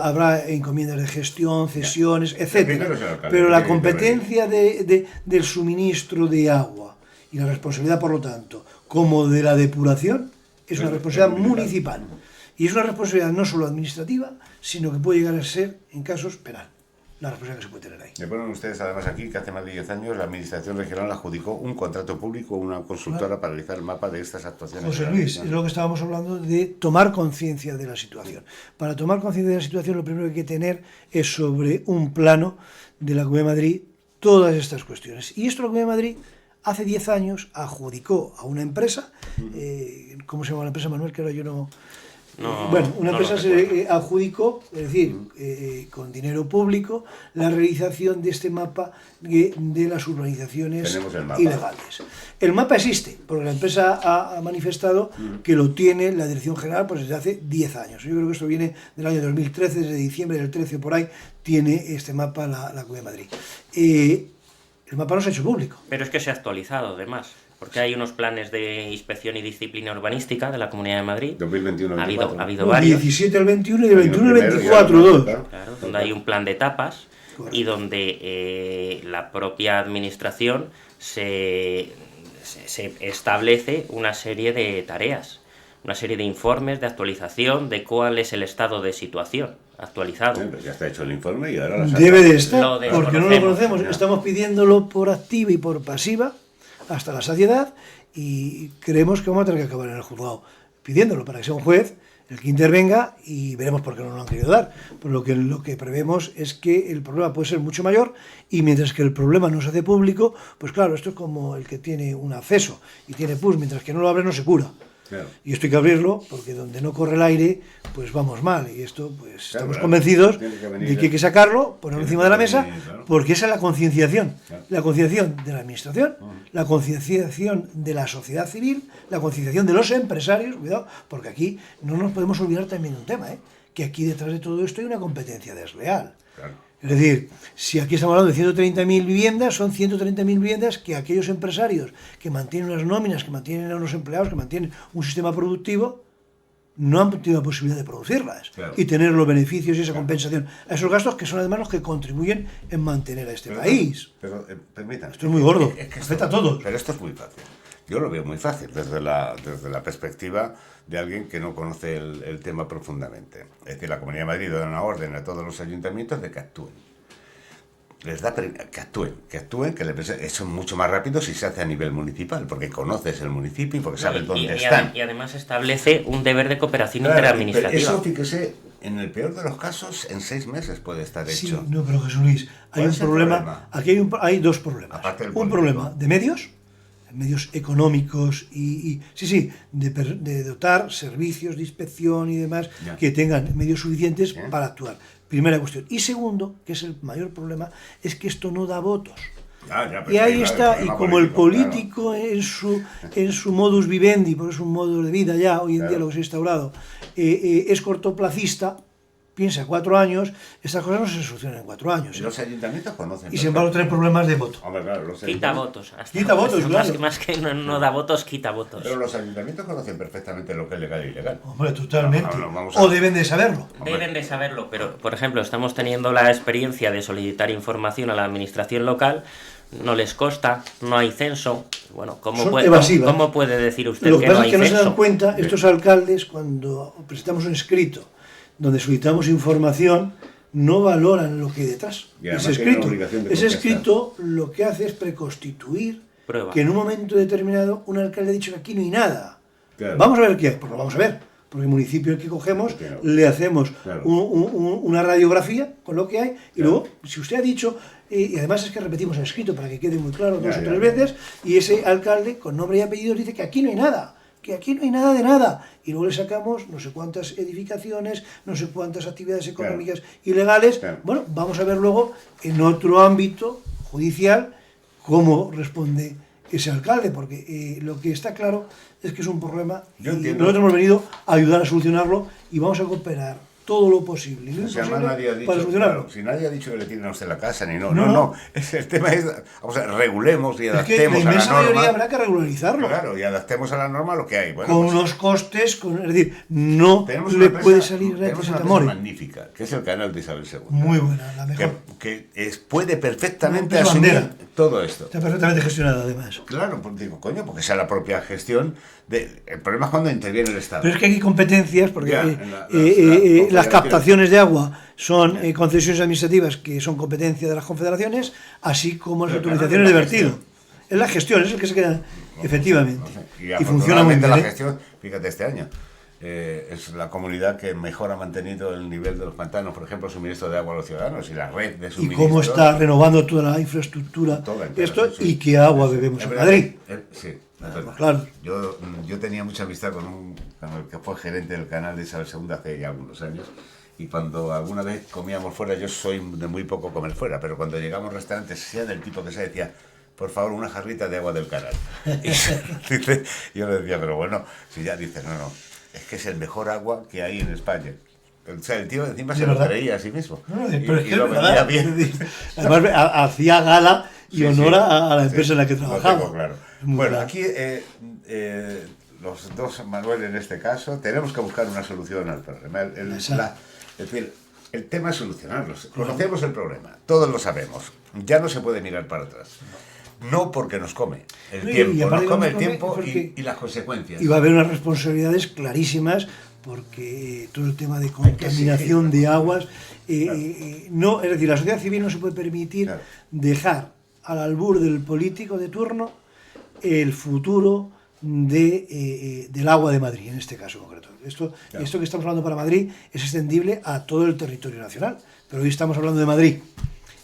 habrá encomiendas de gestión, cesiones, etcétera. Primero es el alcalde, Pero la tiene que competencia del suministro de agua y la responsabilidad, por lo tanto, como de la depuración, es una Es responsabilidad municipal. municipal. Y es una responsabilidad no solo administrativa, sino que puede llegar a ser, en casos, penal. La responsabilidad que se puede tener ahí. Me ponen ustedes además aquí que hace más de 10 años la Administración Regional adjudicó un contrato público a una consultora para realizar el mapa de estas actuaciones. José Luis, es lo que estábamos hablando de tomar conciencia de la situación. Para tomar conciencia de la situación, lo primero que hay que tener es sobre un plano de la Comunidad de Madrid todas estas cuestiones. Y esto la Comunidad de Madrid hace 10 años adjudicó a una empresa, ¿cómo se llama la empresa, Manuel? Que ahora yo no... No, Bueno, una no lo empresa recuerdo. se adjudicó, es decir, con dinero público, la realización de este mapa de las urbanizaciones Tenemos el mapa. ilegales. El mapa existe, porque la empresa ha manifestado que lo tiene la Dirección General pues desde hace 10 años. Yo creo que esto viene del año 2013, desde diciembre del 13 por ahí, tiene este mapa la Comunidad de Madrid. El mapa no se ha hecho público. Pero es que se ha actualizado, además. Porque hay unos planes de inspección y disciplina urbanística de la Comunidad de Madrid. 2021 Ha habido, 24. ha habido Del varios. 17 al 21 y del Año 21 al primero, 24, ya, dos. claro. Claro, donde hay un plan de etapas Correcto. y donde la propia administración se establece una serie de tareas, una serie de informes de actualización de cuál es el estado de situación actualizado. Bueno, pues ya está hecho el informe y ahora la Debe de estar, Lo porque no lo desconocemos, conocemos. ya. Estamos pidiéndolo por activa y por pasiva hasta la saciedad, y creemos que vamos a tener que acabar en el juzgado pidiéndolo para que sea un juez el que intervenga, y veremos por qué no lo han querido dar. Por lo que prevemos es que el problema puede ser mucho mayor, y mientras que el problema no se hace público, pues claro, esto es como el que tiene un acceso y tiene pus, mientras que no lo abre no se cura. Claro. Y esto hay que abrirlo, porque donde no corre el aire, pues vamos mal. Y esto, pues Claro, estamos claro. convencidos Tiene que venir de que hay que sacarlo, ponerlo tiene encima de la que mesa, venir, claro. porque esa es la concienciación. Claro. La concienciación de la administración, la concienciación de la sociedad civil, la concienciación de los empresarios, cuidado, porque aquí no nos podemos olvidar también de un tema, que aquí detrás de todo esto hay una competencia desleal. Claro. Es decir, si aquí estamos hablando de 130.000 viviendas, son 130.000 viviendas que aquellos empresarios que mantienen unas nóminas, que mantienen a unos empleados, que mantienen un sistema productivo, no han tenido la posibilidad de producirlas, Claro. y tener los beneficios y esa compensación a esos gastos, que son además los que contribuyen en mantener a este país. Pero permítanme. Esto es muy gordo, que afecta a todos. Pero esto es muy fácil. Yo lo veo muy fácil desde la perspectiva de alguien que no conoce el tema profundamente. Es decir, la Comunidad de Madrid da una orden a todos los ayuntamientos de que actúen. les da que actúen, eso es mucho más rápido si se hace a nivel municipal, porque conoces el municipio y porque sabes dónde están. Y además establece un deber de cooperación Claro, interadministrativa. Eso, fíjese, en el peor de los casos, en 6 meses puede estar hecho. Sí, no, pero Jesús Luis, hay un problema. Aquí hay dos problemas. Un problema de medios económicos de dotar servicios de inspección y demás que tengan medios suficientes para actuar. Primera cuestión. Y segundo, que es el mayor problema, es que esto no da votos. Y ahí está, y como el político claro, en su modus vivendi, porque es un modo de vida ya hoy en día lo que se ha instaurado, es cortoplacista, piensa 4 años, estas cosas no se solucionan en 4 años. Los ayuntamientos conocen. Y sin embargo tienen problemas de voto. Hombre, claro, quita votos. Quita votos, claro. Más que no da votos, quita votos. Pero los ayuntamientos conocen perfectamente lo que es legal e ilegal. Hombre, totalmente. O deben de saberlo. Deben de saberlo, pero, por ejemplo, estamos teniendo la experiencia de solicitar información a la administración local. No les consta, no hay censo. Bueno, ¿cómo puede decir usted lo que no pasa hay es que censo? No se dan cuenta estos alcaldes cuando presentamos un escrito donde solicitamos información, no valoran lo que hay detrás. Ese escrito lo que hace es preconstituir que en un momento determinado un alcalde ha dicho que aquí no hay nada. Claro. Vamos a ver qué hay, pues lo vamos a ver. Porque el municipio al que cogemos, claro, le hacemos una radiografía con lo que hay, y luego, si usted ha dicho, y además es que repetimos el escrito para que quede muy claro 2 o 3 veces, y ese alcalde con nombre y apellidos dice que aquí no hay nada, que aquí no hay nada de nada, y luego le sacamos no sé cuántas edificaciones, no sé cuántas actividades económicas ilegales. Bueno, vamos a ver luego en otro ámbito judicial cómo responde ese alcalde, porque lo que está claro es que es un problema y nosotros hemos venido a ayudar a solucionarlo y vamos a cooperar todo lo posible y lo imposible para solucionarlo. Claro, si nadie ha dicho que le tiren a usted la casa, ni no. El tema es, regulemos y adaptemos a la norma. La mayoría habrá que regularizarlo. Claro, y adaptemos a la norma lo que hay. Bueno, con unos costes, es decir, no le puede salir gratis a Tamore. Magnífica, que es el canal de Isabel II. Muy buena, la mejor. Puede perfectamente asumir todo esto. Está perfectamente gestionada, además. Claro, pues digo, porque sea la propia gestión. El problema es cuando interviene el Estado. Pero es que hay competencias, porque las captaciones de agua son concesiones administrativas que son competencia de las confederaciones, así como las autorizaciones de vertido. Es la gestión, es el que se queda, efectivamente. Y funciona muy bien. La gestión, fíjate, este año es la comunidad que mejor ha mantenido el nivel de los pantanos, por ejemplo, el suministro de agua a los ciudadanos y la red de suministro. Y cómo está renovando toda la infraestructura, y qué agua bebemos en Madrid. Sí. Claro. Yo tenía mucha amistad con el que fue gerente del canal de Isabel II hace ya algunos años, y cuando alguna vez comíamos fuera, yo soy de muy poco comer fuera, pero cuando llegamos a restaurantes, sea del tipo que se decía, por favor, una jarrita de agua del canal. Y yo le decía, pero bueno, si ya dices, no, es que es el mejor agua que hay en España. O sea, el tío encima se lo creía a sí mismo. Y lo vendía bien. Además, hacía gala y honor a la empresa en la que trabajaba. Claro. Bueno, aquí los dos, Manuel en este caso, tenemos que buscar una solución al problema. Es decir, el tema es solucionarlo. Conocemos el problema, todos lo sabemos. Ya no se puede mirar para atrás. No porque nos come el tiempo, nos come el tiempo y las consecuencias. Y va a haber unas responsabilidades clarísimas, porque todo el tema de contaminación de aguas, no, es decir, la sociedad civil no se puede permitir dejar al albur del político de turno el futuro del agua de Madrid, en este caso concreto. Esto que estamos hablando para Madrid es extendible a todo el territorio nacional, pero hoy estamos hablando de Madrid,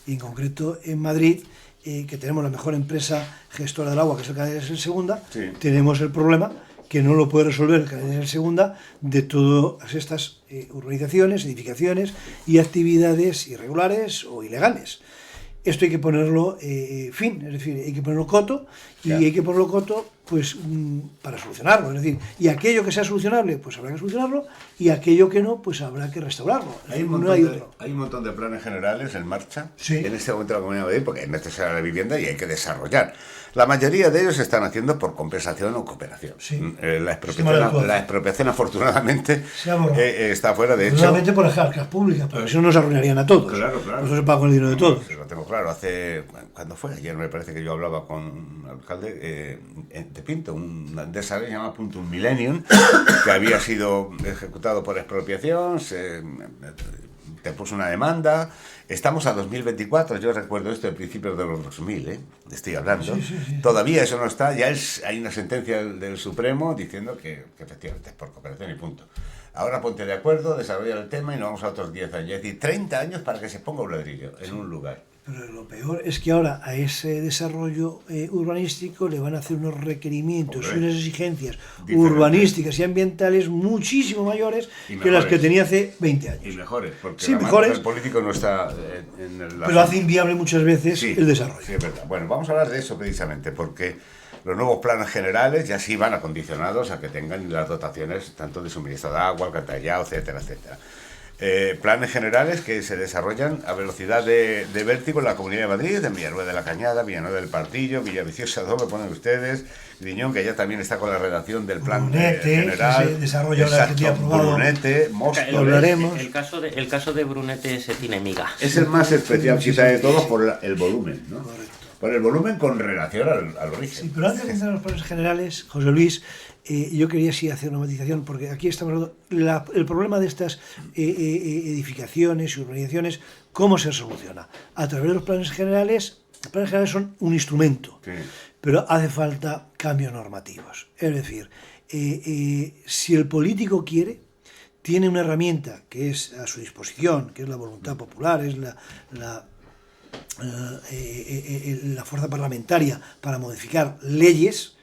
y en concreto en Madrid, que tenemos la mejor empresa gestora del agua, que es el Canal de Segunda, tenemos el problema que no lo puede resolver el Canal de Segunda de todas estas urbanizaciones, edificaciones y actividades irregulares o ilegales. Esto hay que ponerlo fin, es decir, hay que ponerlo coto, y hay que ponerlo coto pues para solucionarlo, es decir, y aquello que sea solucionable, pues habrá que solucionarlo, y aquello que no, pues habrá que restaurarlo. Hay un montón de planes generales en marcha en este momento de la Comunidad de Madrid, porque es necesaria la vivienda y hay que desarrollar. La mayoría de ellos se están haciendo por compensación o cooperación. La expropiación afortunadamente está fuera, de hecho. Solamente por las arcas públicas, porque si no nos arruinarían a todos. Claro. Nosotros se paga con el dinero de todos. Lo tengo claro. ¿Cuándo fue? Ayer me parece que yo hablaba con un alcalde de Pinto, un desarrollo llamado Puntum Millennium, que había sido ejecutado por expropiación, te puso una demanda. Estamos a 2024, yo recuerdo esto de principios de los 2000, estoy hablando. Sí. Todavía eso no está, ya hay una sentencia del Supremo diciendo que efectivamente es por cooperación y punto. Ahora ponte de acuerdo, desarrolla el tema y nos vamos a otros 10 años. Es decir, 30 años para que se ponga un ladrillo en un lugar. Pero lo peor es que ahora a ese desarrollo urbanístico le van a hacer unos requerimientos y unas exigencias urbanísticas y ambientales muchísimo mayores que las que tenía hace 20 años. Y mejores, porque sí, el político no está en el... Pero hace inviable muchas veces el desarrollo. Sí, es verdad. Bueno, vamos a hablar de eso precisamente, porque los nuevos planes generales ya sí van acondicionados a que tengan las dotaciones tanto de suministro de agua, alcantarillado, etcétera, etcétera. Planes generales que se desarrollan a velocidad de vértigo en la Comunidad de Madrid, en Villanueva de la Cañada, Villanueva del Partillo, Villaviciosa, donde ponen ustedes, Griñón, que ya también está con la redacción del plan general. Que se desarrolla ahora que tiene aprobado. Brunete, Mosto. Hablaremos. El caso de Brunete se tiene miga. Es el más especial quizá de todos por el volumen, ¿no? Correcto. Por el volumen con relación al origen. Sí, pero antes de empezar los planes generales, José Luis, yo quería sí hacer una matización, porque aquí estamos hablando el problema de estas edificaciones y urbanizaciones, ¿cómo se soluciona? A través de los planes generales. Los planes generales son un instrumento, sí, pero hace falta cambios normativos. Es decir, si el político quiere, tiene una herramienta que es a su disposición, que es la voluntad popular, es la fuerza parlamentaria para modificar leyes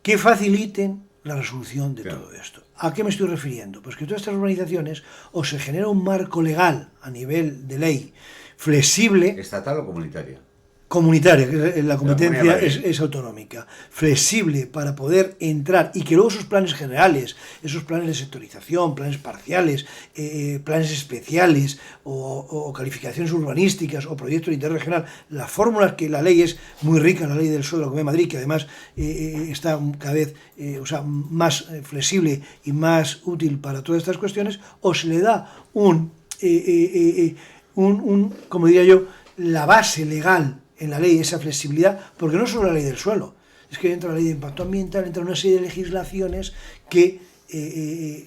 que faciliten la resolución de todo esto. ¿A qué me estoy refiriendo? Pues que todas estas urbanizaciones o se genera un marco legal a nivel de ley flexible, estatal o comunitaria, que la competencia es autonómica, flexible para poder entrar y que luego esos planes generales, esos planes de sectorización, planes parciales, planes especiales o calificaciones urbanísticas o proyectos de interés regional, las fórmulas que la ley es muy rica, la ley del suelo de la Comunidad de Madrid, que además está cada vez más flexible y más útil para todas estas cuestiones, o se le da como diría yo, la base legal en la ley, esa flexibilidad, porque no es solo la ley del suelo, es que entra la ley de impacto ambiental, entra una serie de legislaciones que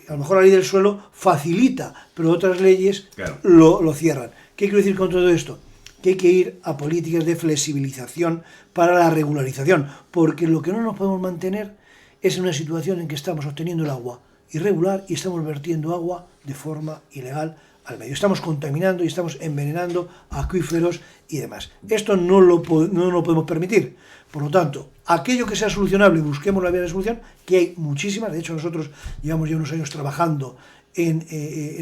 a lo mejor la ley del suelo facilita, pero otras leyes lo cierran. ¿Qué quiero decir con todo esto? Que hay que ir a políticas de flexibilización para la regularización, porque lo que no nos podemos mantener es en una situación en que estamos obteniendo el agua irregular y estamos vertiendo agua de forma ilegal al medio. Estamos contaminando y estamos envenenando acuíferos y demás. Esto no lo podemos permitir. Por lo tanto, aquello que sea solucionable, busquemos la vía de solución, que hay muchísimas. De hecho, nosotros llevamos ya unos años trabajando en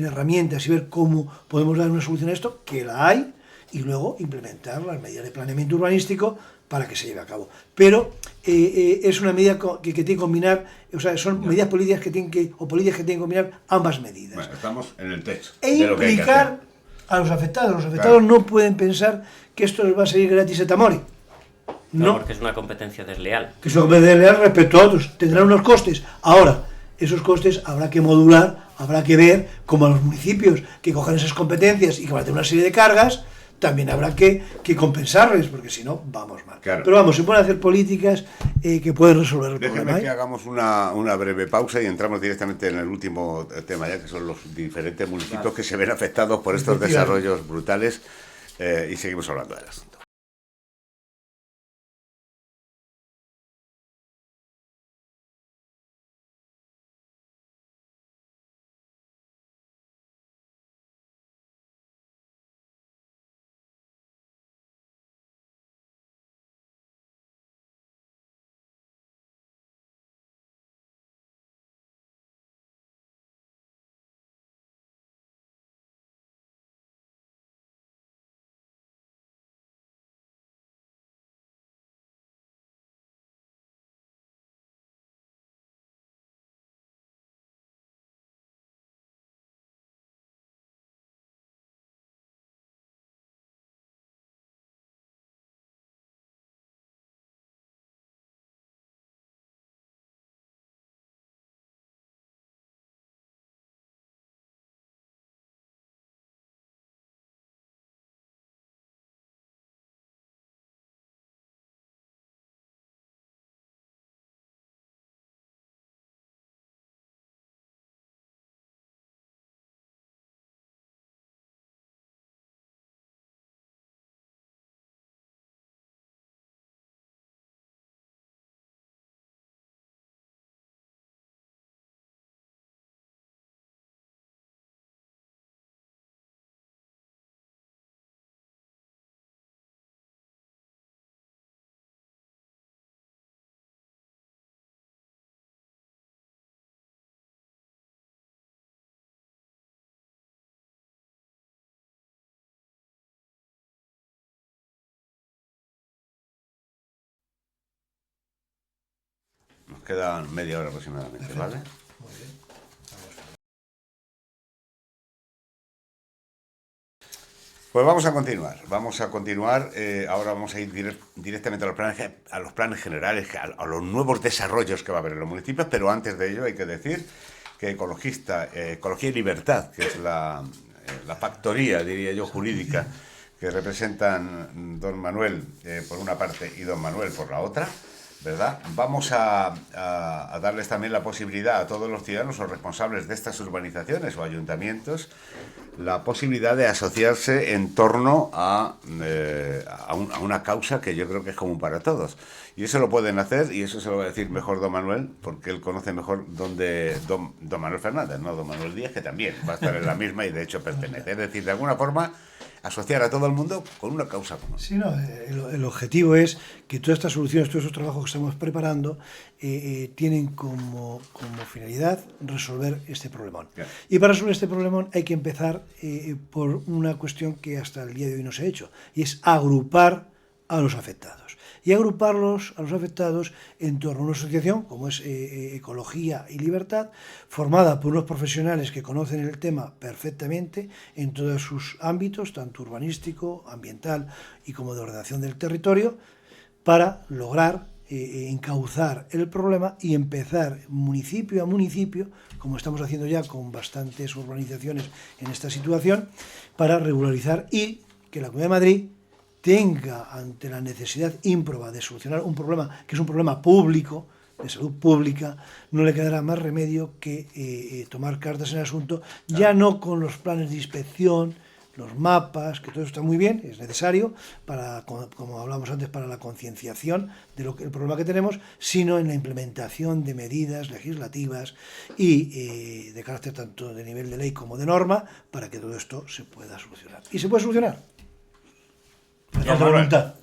herramientas y ver cómo podemos dar una solución a esto, que la hay, y luego implementar las medidas de planeamiento urbanístico para que se lleve a cabo. Pero es una medida que tiene que combinar, son medidas políticas que tienen que combinar ambas medidas. Bueno, estamos en el techo. E implicar a los afectados. Los afectados no pueden pensar que esto les va a salir gratis et amore. No, porque es una competencia desleal. Que es una competencia desleal respecto a otros. Tendrán unos costes. Ahora, esos costes habrá que modular, habrá que ver cómo a los municipios que cojan esas competencias y que van a tener una serie de cargas, también habrá que compensarles, porque si no, vamos mal. Claro. Pero vamos, se pueden hacer políticas que pueden resolver el problema. Déjenme que hagamos una breve pausa y entramos directamente en el último tema, ya que son los diferentes municipios que se ven afectados por estos desarrollos brutales, y seguimos hablando del asunto. queda media hora aproximadamente, Perfecto. ¿vale? Muy bien. Pues vamos a continuar. Ahora vamos a ir directamente a los planes generales, a los nuevos desarrollos que va a haber en los municipios, pero antes de ello hay que decir que Ecología y Libertad, que es la factoría, diría yo, jurídica, que representan don Manuel por una parte y don Manuel por la otra, ¿verdad? Vamos a darles también la posibilidad a todos los ciudadanos o responsables de estas urbanizaciones o ayuntamientos la posibilidad de asociarse en torno a una causa que yo creo que es común para todos. Y eso lo pueden hacer, y eso se lo va a decir mejor don Manuel, porque él conoce mejor don Manuel Fernández, no don Manuel Díaz, que también va a estar en la misma y de hecho pertenece. Es decir, de alguna forma, asociar a todo el mundo con una causa común. Sí, no, el objetivo es que todas estas soluciones, todos esos trabajos que estamos preparando, tienen como finalidad resolver este problemón. Claro. Y para resolver este problemón hay que empezar por una cuestión que hasta el día de hoy no se ha hecho, y es agrupar a los afectados. Y agruparlos a los afectados en torno a una asociación como es Ecología y Libertad, formada por unos profesionales que conocen el tema perfectamente en todos sus ámbitos, tanto urbanístico, ambiental y como de ordenación del territorio, para lograr encauzar el problema y empezar municipio a municipio, como estamos haciendo ya con bastantes urbanizaciones en esta situación, para regularizar y que la Comunidad de Madrid tenga, ante la necesidad ímproba de solucionar un problema que es un problema público, de salud pública, no le quedará más remedio que tomar cartas en el asunto, ya no con los planes de inspección, los mapas, que todo está muy bien, es necesario, para, como hablamos antes, para la concienciación de el problema que tenemos, sino en la implementación de medidas legislativas y de carácter tanto de nivel de ley como de norma, para que todo esto se pueda solucionar. ¿Y se puede solucionar? Ya, Voluntad.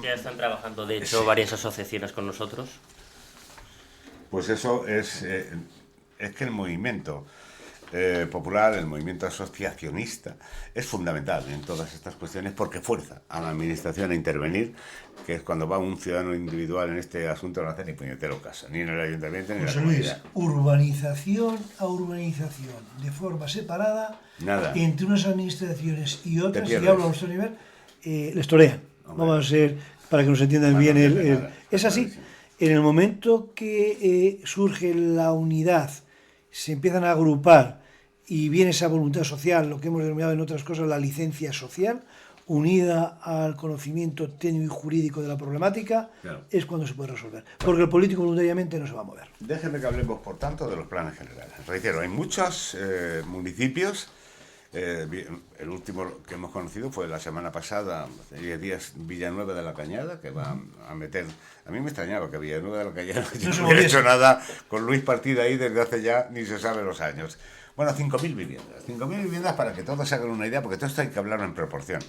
ya están trabajando, de hecho, varias asociaciones con nosotros. Pues eso es que el movimiento popular, el movimiento asociacionista, es fundamental en todas estas cuestiones porque fuerza a la administración a intervenir, que es cuando va un ciudadano individual en este asunto no hace ni puñetero caso, ni en el ayuntamiento ni en la José Luis, comunidad. urbanización a urbanización, de forma separada, Nada. entre unas administraciones y otras, y pierdes. hablo a nuestro nivel, les torean. Hombre. Vamos a ser, para que nos entiendan Bueno, bien, no pierde nada, es así. clarísimo. En el momento que surge la unidad, se empiezan a agrupar y viene esa voluntad social, lo que hemos denominado en otras cosas la licencia social, unida al conocimiento técnico y jurídico de la problemática, Claro. es cuando se puede resolver. Porque el político voluntariamente no se va a mover. Déjenme que hablemos, por tanto, de los planes generales. Reitero, hay muchos municipios. El último que hemos conocido fue la semana pasada, hace 10 días, Villanueva de la Cañada, que va a meter... A mí me extrañaba que Villanueva de la Cañada no hubiera hecho nada con Luis Partida ahí desde hace ya ni se sabe los años. Bueno, 5.000 viviendas. 5.000 viviendas para que todos se hagan una idea, porque todo esto hay que hablarlo en proporción.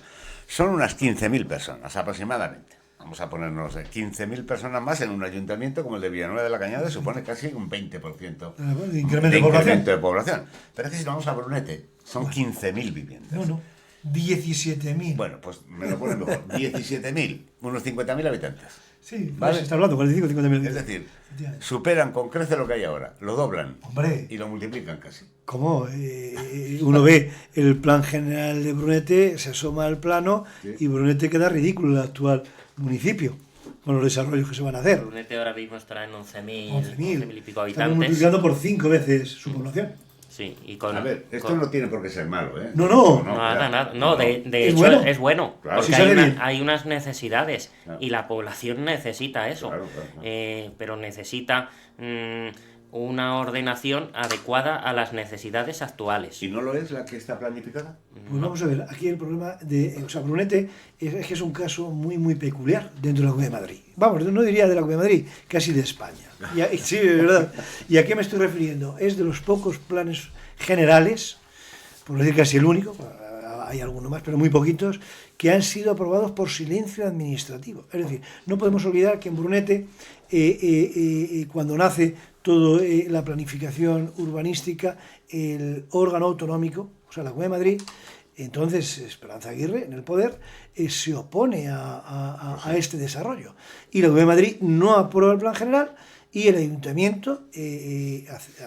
Son unas 15.000 personas aproximadamente. Vamos a ponernos 15.000 personas más en un ayuntamiento como el de Villanueva de la Cañada, supone casi un 20% De incremento de población. Pero es que si nos vamos a Brunete, son 15.000 viviendas. No, 17.000. Bueno, pues me lo ponen mejor. 17.000, unos 50.000 habitantes. Sí, ¿Vale? se está hablando, 45 50.000. Es decir, superan con creces lo que hay ahora, lo doblan. Hombre. Y lo multiplican casi. ¿Cómo? Uno ve el plan general de Brunete, se asoma al plano, Sí. y Brunete queda ridículo el actual municipio, con los desarrollos que se van a hacer. Brunete ahora mismo estará en 11.000 11.000 y pico Estamos habitantes. multiplicando por 5 veces su población. Sí, y con, A ver, esto con- no tiene por qué ser malo, ¿eh? No. Nada, ya. nada. No, de ¿Es hecho bueno? es bueno. Claro. Porque Si sale bien. hay unas necesidades Claro. y la población necesita eso. Claro. Pero necesita una ordenación adecuada a las necesidades actuales. ¿Y no lo es la que está planificada? Pues vamos a ver, aquí el problema de... O sea, Brunete es que es un caso muy, muy peculiar dentro de la Comunidad de Madrid. Vamos, no diría de la Comunidad de Madrid, casi de España. Sí, de verdad. ¿Y a qué me estoy refiriendo? Es de los pocos planes generales, por decir casi el único, hay alguno más, pero muy poquitos, que han sido aprobados por silencio administrativo. Es decir, no podemos olvidar que en Brunete, cuando nace toda la planificación urbanística, el órgano autonómico, o sea, la Comunidad de Madrid, entonces Esperanza Aguirre, en el poder, se opone a este desarrollo. Y la Comunidad de Madrid no aprueba el plan general y el ayuntamiento,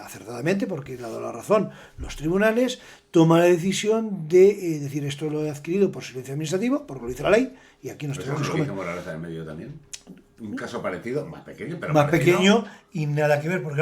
acertadamente, porque le ha dado la razón los tribunales, toma la decisión de decir esto lo he adquirido por silencio administrativo, porque lo dice la ley, y aquí nos tenemos que comer. Moraleja en medio también. Un caso parecido, más pequeño, pero más pequeño y nada que ver, porque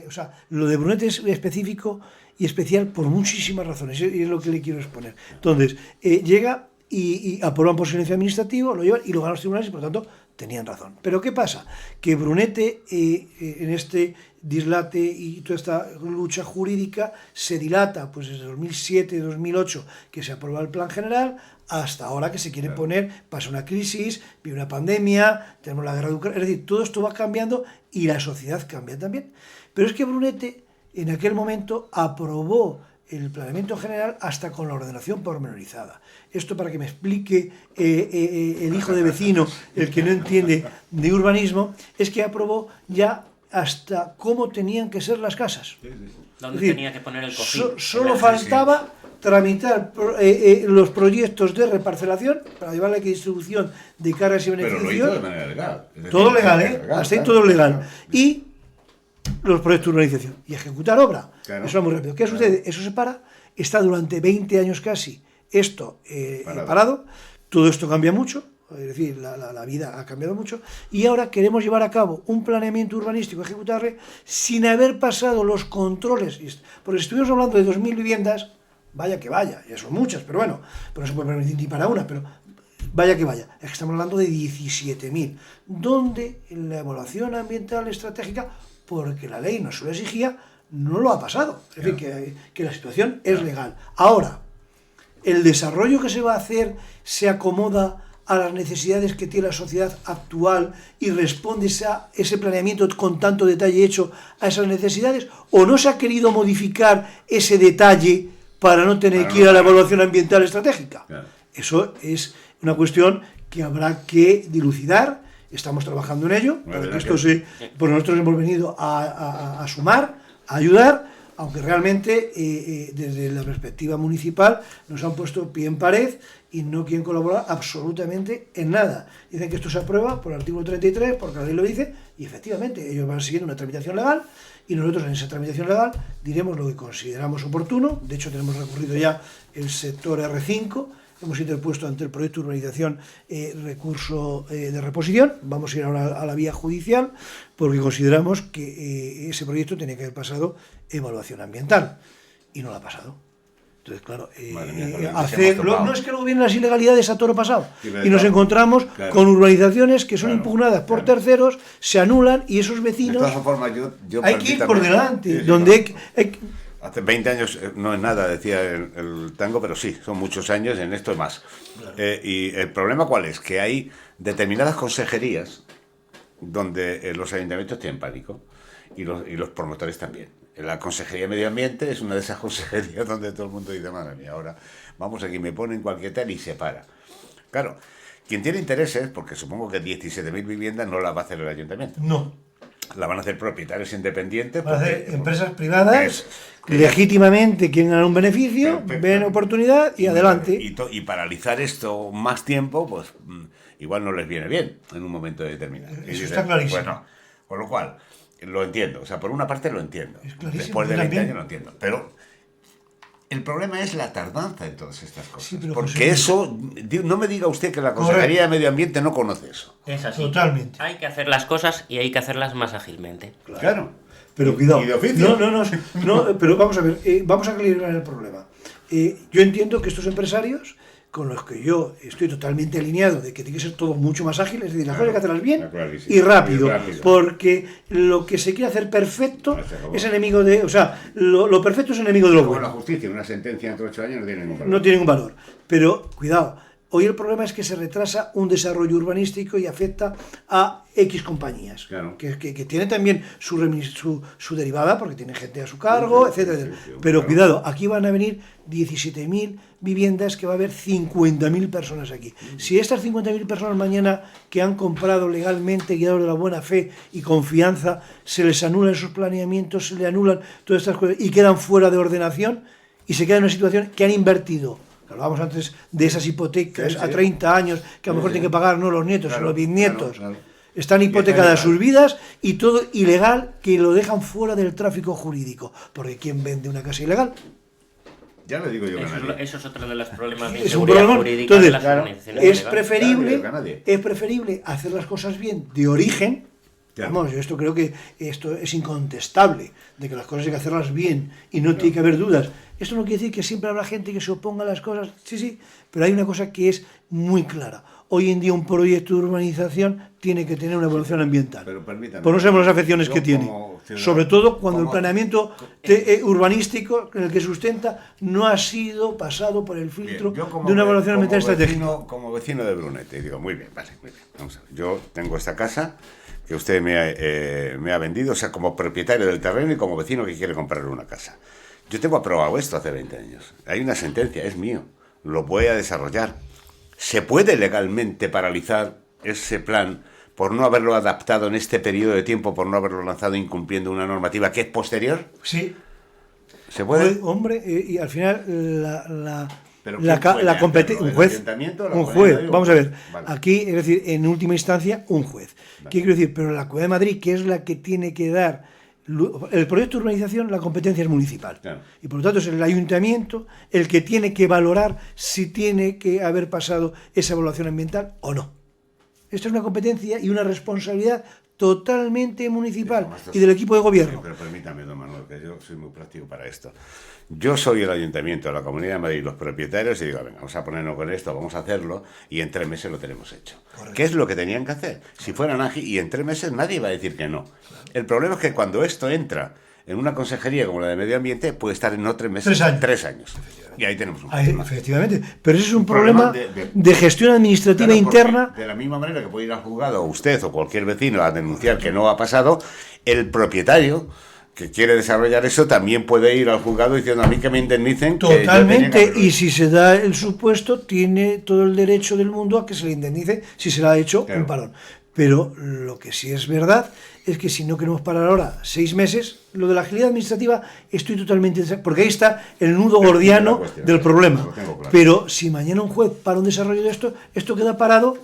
o sea, lo de Brunete es específico y especial por muchísimas razones, y es lo que le quiero exponer. Entonces, llega y aprueban por silencio administrativo, lo llevan y lo ganan los tribunales y por tanto tenían razón. Pero ¿qué pasa? Que Brunete, en este dislate y toda esta lucha jurídica, se dilata pues desde 2007-2008, que se aprueba el plan general, hasta ahora que se quiere poner, pasa una crisis, viene una pandemia, tenemos la guerra de Ucrania, es decir, todo esto va cambiando y la sociedad cambia también. Pero es que Brunete, en aquel momento, aprobó el planeamiento general hasta con la ordenación pormenorizada. Esto para que me explique el hijo de vecino, el que no entiende de urbanismo, es que aprobó ya hasta cómo tenían que ser las casas. ¿Dónde tenía que poner el cojín? Solo faltaba tramitar los proyectos de reparcelación para llevar la distribución de cargas y beneficios. Pero lo hizo de manera legal. Todo legal, hasta ahí todo legal. Y los proyectos de urbanización. Y ejecutar obra. Claro. Eso es muy rápido. ¿Qué sucede? Eso se para, está durante 20 años casi esto parado. Todo esto cambia mucho. Es decir, la vida ha cambiado mucho, y ahora queremos llevar a cabo un planeamiento urbanístico, ejecutarle, sin haber pasado los controles, porque si estuviéramos hablando de 2.000 viviendas, vaya que vaya, ya son muchas, pero bueno, pero no se puede permitir ni para una, pero vaya que vaya, es que estamos hablando de 17.000, donde la evaluación ambiental estratégica, porque la ley nos lo exigía, no lo ha pasado, es decir, que la situación es legal. Ahora, el desarrollo que se va a hacer se acomoda a las necesidades que tiene la sociedad actual y responde ese planeamiento con tanto detalle hecho a esas necesidades, o no se ha querido modificar ese detalle para no tener que ir a la evaluación ambiental estratégica. Claro. Eso es una cuestión que habrá que dilucidar, estamos trabajando en ello, porque esto pues nosotros hemos venido a sumar, a ayudar, aunque realmente desde la perspectiva municipal nos han puesto pie en pared y no quieren colaborar absolutamente en nada. Dicen que esto se aprueba por el artículo 33, porque la ley lo dice, y efectivamente ellos van siguiendo una tramitación legal, y nosotros en esa tramitación legal diremos lo que consideramos oportuno. De hecho, tenemos recurrido ya el sector R5, hemos interpuesto ante el proyecto de urbanización recurso de reposición, vamos a ir ahora a la vía judicial, porque consideramos que ese proyecto tenía que haber pasado evaluación ambiental, y no lo ha pasado. Entonces, claro, no es que luego vienen las ilegalidades a toro pasado, y nos encontramos con urbanizaciones que son impugnadas por terceros, se anulan, y esos vecinos... De todas formas, yo hay que ir por delante, donde hace 20 años no es nada, decía el tango, pero sí, son muchos años, en esto es más. Claro. Y el problema ¿cuál es? Que hay determinadas consejerías donde los ayuntamientos tienen pánico, y los promotores también. La Consejería de Medio Ambiente es una de esas consejerías donde todo el mundo dice, madre mía, ahora vamos aquí, me ponen cualquier tal y se para. Claro, quien tiene intereses, porque supongo que 17.000 viviendas no las va a hacer el ayuntamiento. No. La van a hacer propietarios independientes. Van a hacer empresas privadas, legítimamente quieren ganar un beneficio, ven oportunidad y adelante. Y paralizar esto más tiempo, pues igual no les viene bien en un momento determinado. Eso está clarísimo. Pues no. Con lo cual, lo entiendo. O sea, por una parte lo entiendo. Después de 20 años lo entiendo. Pero el problema es la tardanza en todas estas cosas. Sí, porque eso, no me diga usted que la Consejería de Medio Ambiente no conoce eso. Es así. Totalmente. Hay que hacer las cosas y hay que hacerlas más ágilmente. Claro. Pero cuidado. ¿Y de oficio? No, pero vamos a ver, vamos a calibrar el problema. Yo entiendo que estos empresarios, con los que yo estoy totalmente alineado de que tiene que ser todo mucho más ágil, es decir, las cosas hay que hacerlas bien y rápido, porque lo que se quiere hacer perfecto es enemigo de... O sea, lo perfecto es enemigo de lo bueno. La justicia, una sentencia entre 8 años no tiene ningún valor. No tiene ningún valor. Pero, cuidado, hoy el problema es que se retrasa un desarrollo urbanístico y afecta a X compañías, claro, que tiene también su derivada, porque tiene gente a su cargo, etcétera. Pero cuidado, aquí van a venir 17.000 viviendas, que va a haber 50.000 personas aquí. Si estas 50.000 personas mañana que han comprado legalmente, guiados de la buena fe y confianza, se les anulan sus planeamientos, se les anulan todas estas cosas y quedan fuera de ordenación y se quedan en una situación que han invertido. Hablábamos antes de esas hipotecas a 30 años que a lo mejor tienen que pagar no los nietos, sino los bisnietos. Claro. Están hipotecadas sus vidas y todo ilegal, que lo dejan fuera del tráfico jurídico. Porque ¿quién vende una casa ilegal? Ya lo digo yo que nadie. Eso es otro de los problemas de Es un inseguridad problema. jurídica Entonces, de las organizaciones es ilegales. preferible hacer las cosas bien de origen. Claro. Vamos, yo esto creo que esto es incontestable, de que las cosas hay que hacerlas bien y no tiene que haber dudas. Esto no quiere decir que siempre habrá gente que se oponga a las cosas, sí, pero hay una cosa que es muy clara. Hoy en día un proyecto de urbanización tiene que tener una evaluación ambiental. Pero permítame, pues no sabemos las afecciones yo que tiene. Sobre todo cuando el planeamiento urbanístico en el que sustenta no ha sido pasado por el filtro de una evaluación ambiental estratégica. Como vecino de Brunete, digo, muy bien, vale, muy bien. Vamos a ver. Yo tengo esta casa que usted me ha vendido, o sea, como propietario del terreno y como vecino que quiere comprar una casa. Yo tengo aprobado esto hace 20 años. Hay una sentencia, es mío. Lo voy a desarrollar. ¿Se puede legalmente paralizar ese plan por no haberlo adaptado en este periodo de tiempo, por no haberlo lanzado incumpliendo una normativa que es posterior? Sí. ¿Se puede? Hombre, y al final la competencia, un juez, vamos a ver, vale. Aquí, es decir, en última instancia, un juez. Vale. ¿Qué quiero decir? Pero la Comunidad de Madrid, que es la que tiene que dar el proyecto de urbanización, la competencia es municipal. Claro. Y por lo tanto es el ayuntamiento el que tiene que valorar si tiene que haber pasado esa evaluación ambiental o no. Esto es una competencia y una responsabilidad totalmente municipal y del equipo de gobierno. Sí, pero permítame, don Manuel, que yo soy muy práctico para esto. Yo soy el ayuntamiento de la Comunidad de Madrid, los propietarios, y digo, venga, vamos a ponernos con esto, vamos a hacerlo, y en 3 meses lo tenemos hecho. Correcto. ¿Qué es lo que tenían que hacer? Si fueran ágiles, y en 3 meses nadie va a decir que no. Claro. El problema es que cuando esto entra en una consejería como la de Medio Ambiente, puede estar en no 3 meses, 3 años. Y ahí tenemos un problema. Efectivamente, pero ese es un problema de gestión administrativa interna. De la misma manera que puede ir al juzgado usted o cualquier vecino a denunciar que no ha pasado, el propietario que quiere desarrollar eso también puede ir al juzgado diciendo a mí que me indemnicen. Totalmente, y si se da el supuesto, tiene todo el derecho del mundo a que se le indemnice si se le ha hecho un parón. Pero lo que sí es verdad es que si no queremos parar ahora 6 meses, lo de la agilidad administrativa estoy totalmente... Porque ahí está el nudo gordiano del problema. Claro. Pero si mañana un juez para un desarrollo de esto queda parado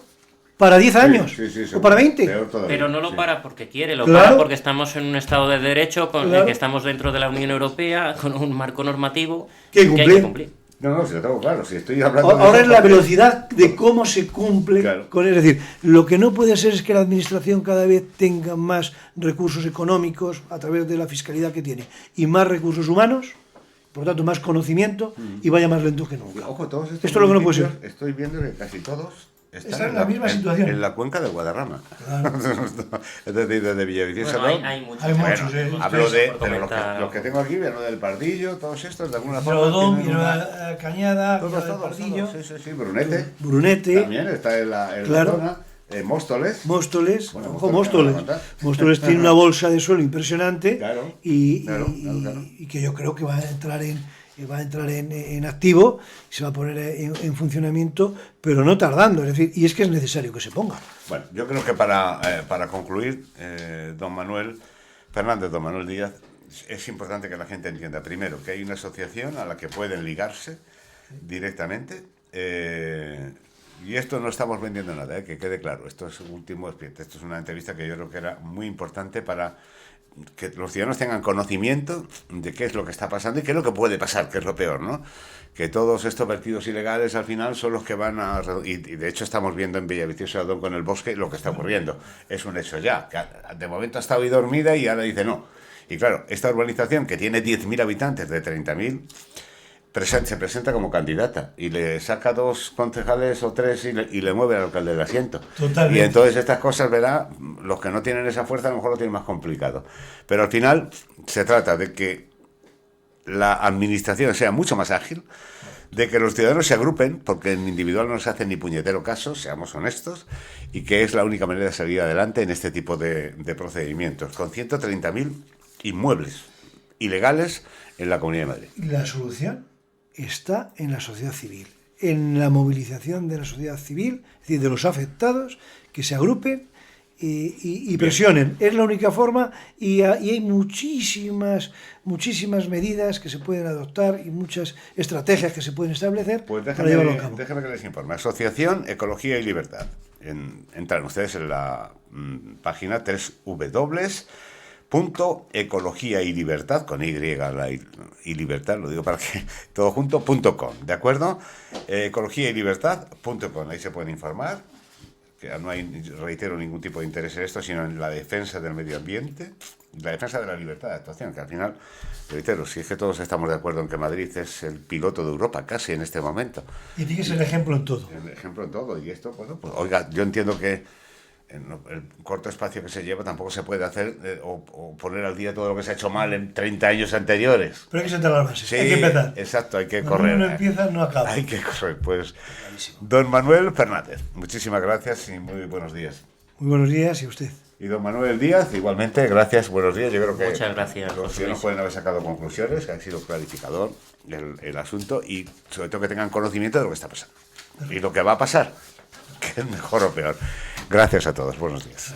para 10 años o para 20. Pero no lo para porque quiere, lo para porque estamos en un Estado de Derecho, con el que estamos dentro de la Unión Europea, con un marco normativo que hay que cumplir. No, si lo tengo claro, si estoy hablando... Ahora es la velocidad de cómo se cumple, claro. Es decir, lo que no puede ser es que la administración cada vez tenga más recursos económicos a través de la fiscalidad que tiene y más recursos humanos, por lo tanto más conocimiento y vaya más lento que nunca. Ojo, todos estos esto es lo que no puede ser. Estoy viendo que casi todos están en la misma situación. En la cuenca del Guadarrama. Claro. Es decir, desde Villaviciosa. Bueno, hay muchos. Hablo de pero los que tengo aquí, lo del Pardillo, todos estos, de alguna forma. Rodón, Cañada, todos. Sí, Brunete. Brunete. También está en la zona. Móstoles. Bueno, Móstoles tiene una bolsa de suelo impresionante. Claro. Y que yo creo que va a entrar en activo, se va a poner en funcionamiento, pero no tardando, es decir, y es que es necesario que se ponga. Bueno, yo creo que para concluir, don Manuel Díaz, es importante que la gente entienda, primero, que hay una asociación a la que pueden ligarse directamente, y esto no estamos vendiendo nada, que quede claro, esto es esto es una entrevista que yo creo que era muy importante para que los ciudadanos tengan conocimiento de qué es lo que está pasando y qué es lo que puede pasar, que es lo peor, ¿no? Que todos estos vertidos ilegales al final son los que van a... Y de hecho estamos viendo en Villaviciosa con el bosque lo que está ocurriendo. Es un hecho ya, que de momento ha estado ahí dormida y ahora dice no. Y claro, esta urbanización que tiene 10.000 habitantes de 30.000... se presenta como candidata y le saca 2 concejales o 3 y le mueve al alcalde del asiento. Totalmente. Y entonces estas cosas, ¿verdad? Los que no tienen esa fuerza a lo mejor lo tienen más complicado. Pero al final se trata de que la administración sea mucho más ágil, de que los ciudadanos se agrupen, porque en individual no se hace ni puñetero caso, seamos honestos, y que es la única manera de salir adelante en este tipo de procedimientos, con 130.000 inmuebles ilegales en la Comunidad de Madrid. ¿Y la solución? Está en la sociedad civil, en la movilización de la sociedad civil, es decir, de los afectados, que se agrupen y presionen. Es la única forma y hay muchísimas medidas que se pueden adoptar y muchas estrategias que se pueden establecer para llevarlo a cabo. Déjame que les informe. Asociación Ecología y Libertad. entran ustedes en la página www.ecologia y libertad, con Y y libertad, lo digo para que todo junto, .com, ¿de acuerdo? ecologiaylibertad.com, ahí se pueden informar, que no hay, reitero, ningún tipo de interés en esto, sino en la defensa del medio ambiente, la defensa de la libertad de actuación, que al final, reitero, si es que todos estamos de acuerdo en que Madrid es el piloto de Europa casi en este momento. Y tiene que ser ejemplo en todo. El ejemplo en todo, y esto, bueno, pues oiga, yo entiendo que en el corto espacio que se lleva tampoco se puede hacer o poner al día todo lo que se ha hecho mal en 30 años anteriores. Pero hay que sentar las bases, Sí, hay que empezar. Exacto, hay que Cuando correr. uno empieza, no acaba. Hay que correr, pues. Don Manuel Fernández, muchísimas gracias y muy buenos días. Muy buenos días y a usted. Y don Manuel Díaz, igualmente, gracias, buenos días. Yo creo que Muchas gracias, los José ciudadanos Luis. pueden haber sacado conclusiones, que han sido clarificador el asunto y sobre todo que tengan conocimiento de lo que está pasando. Y lo que va a pasar, que es mejor o peor. Gracias a todos, buenos días.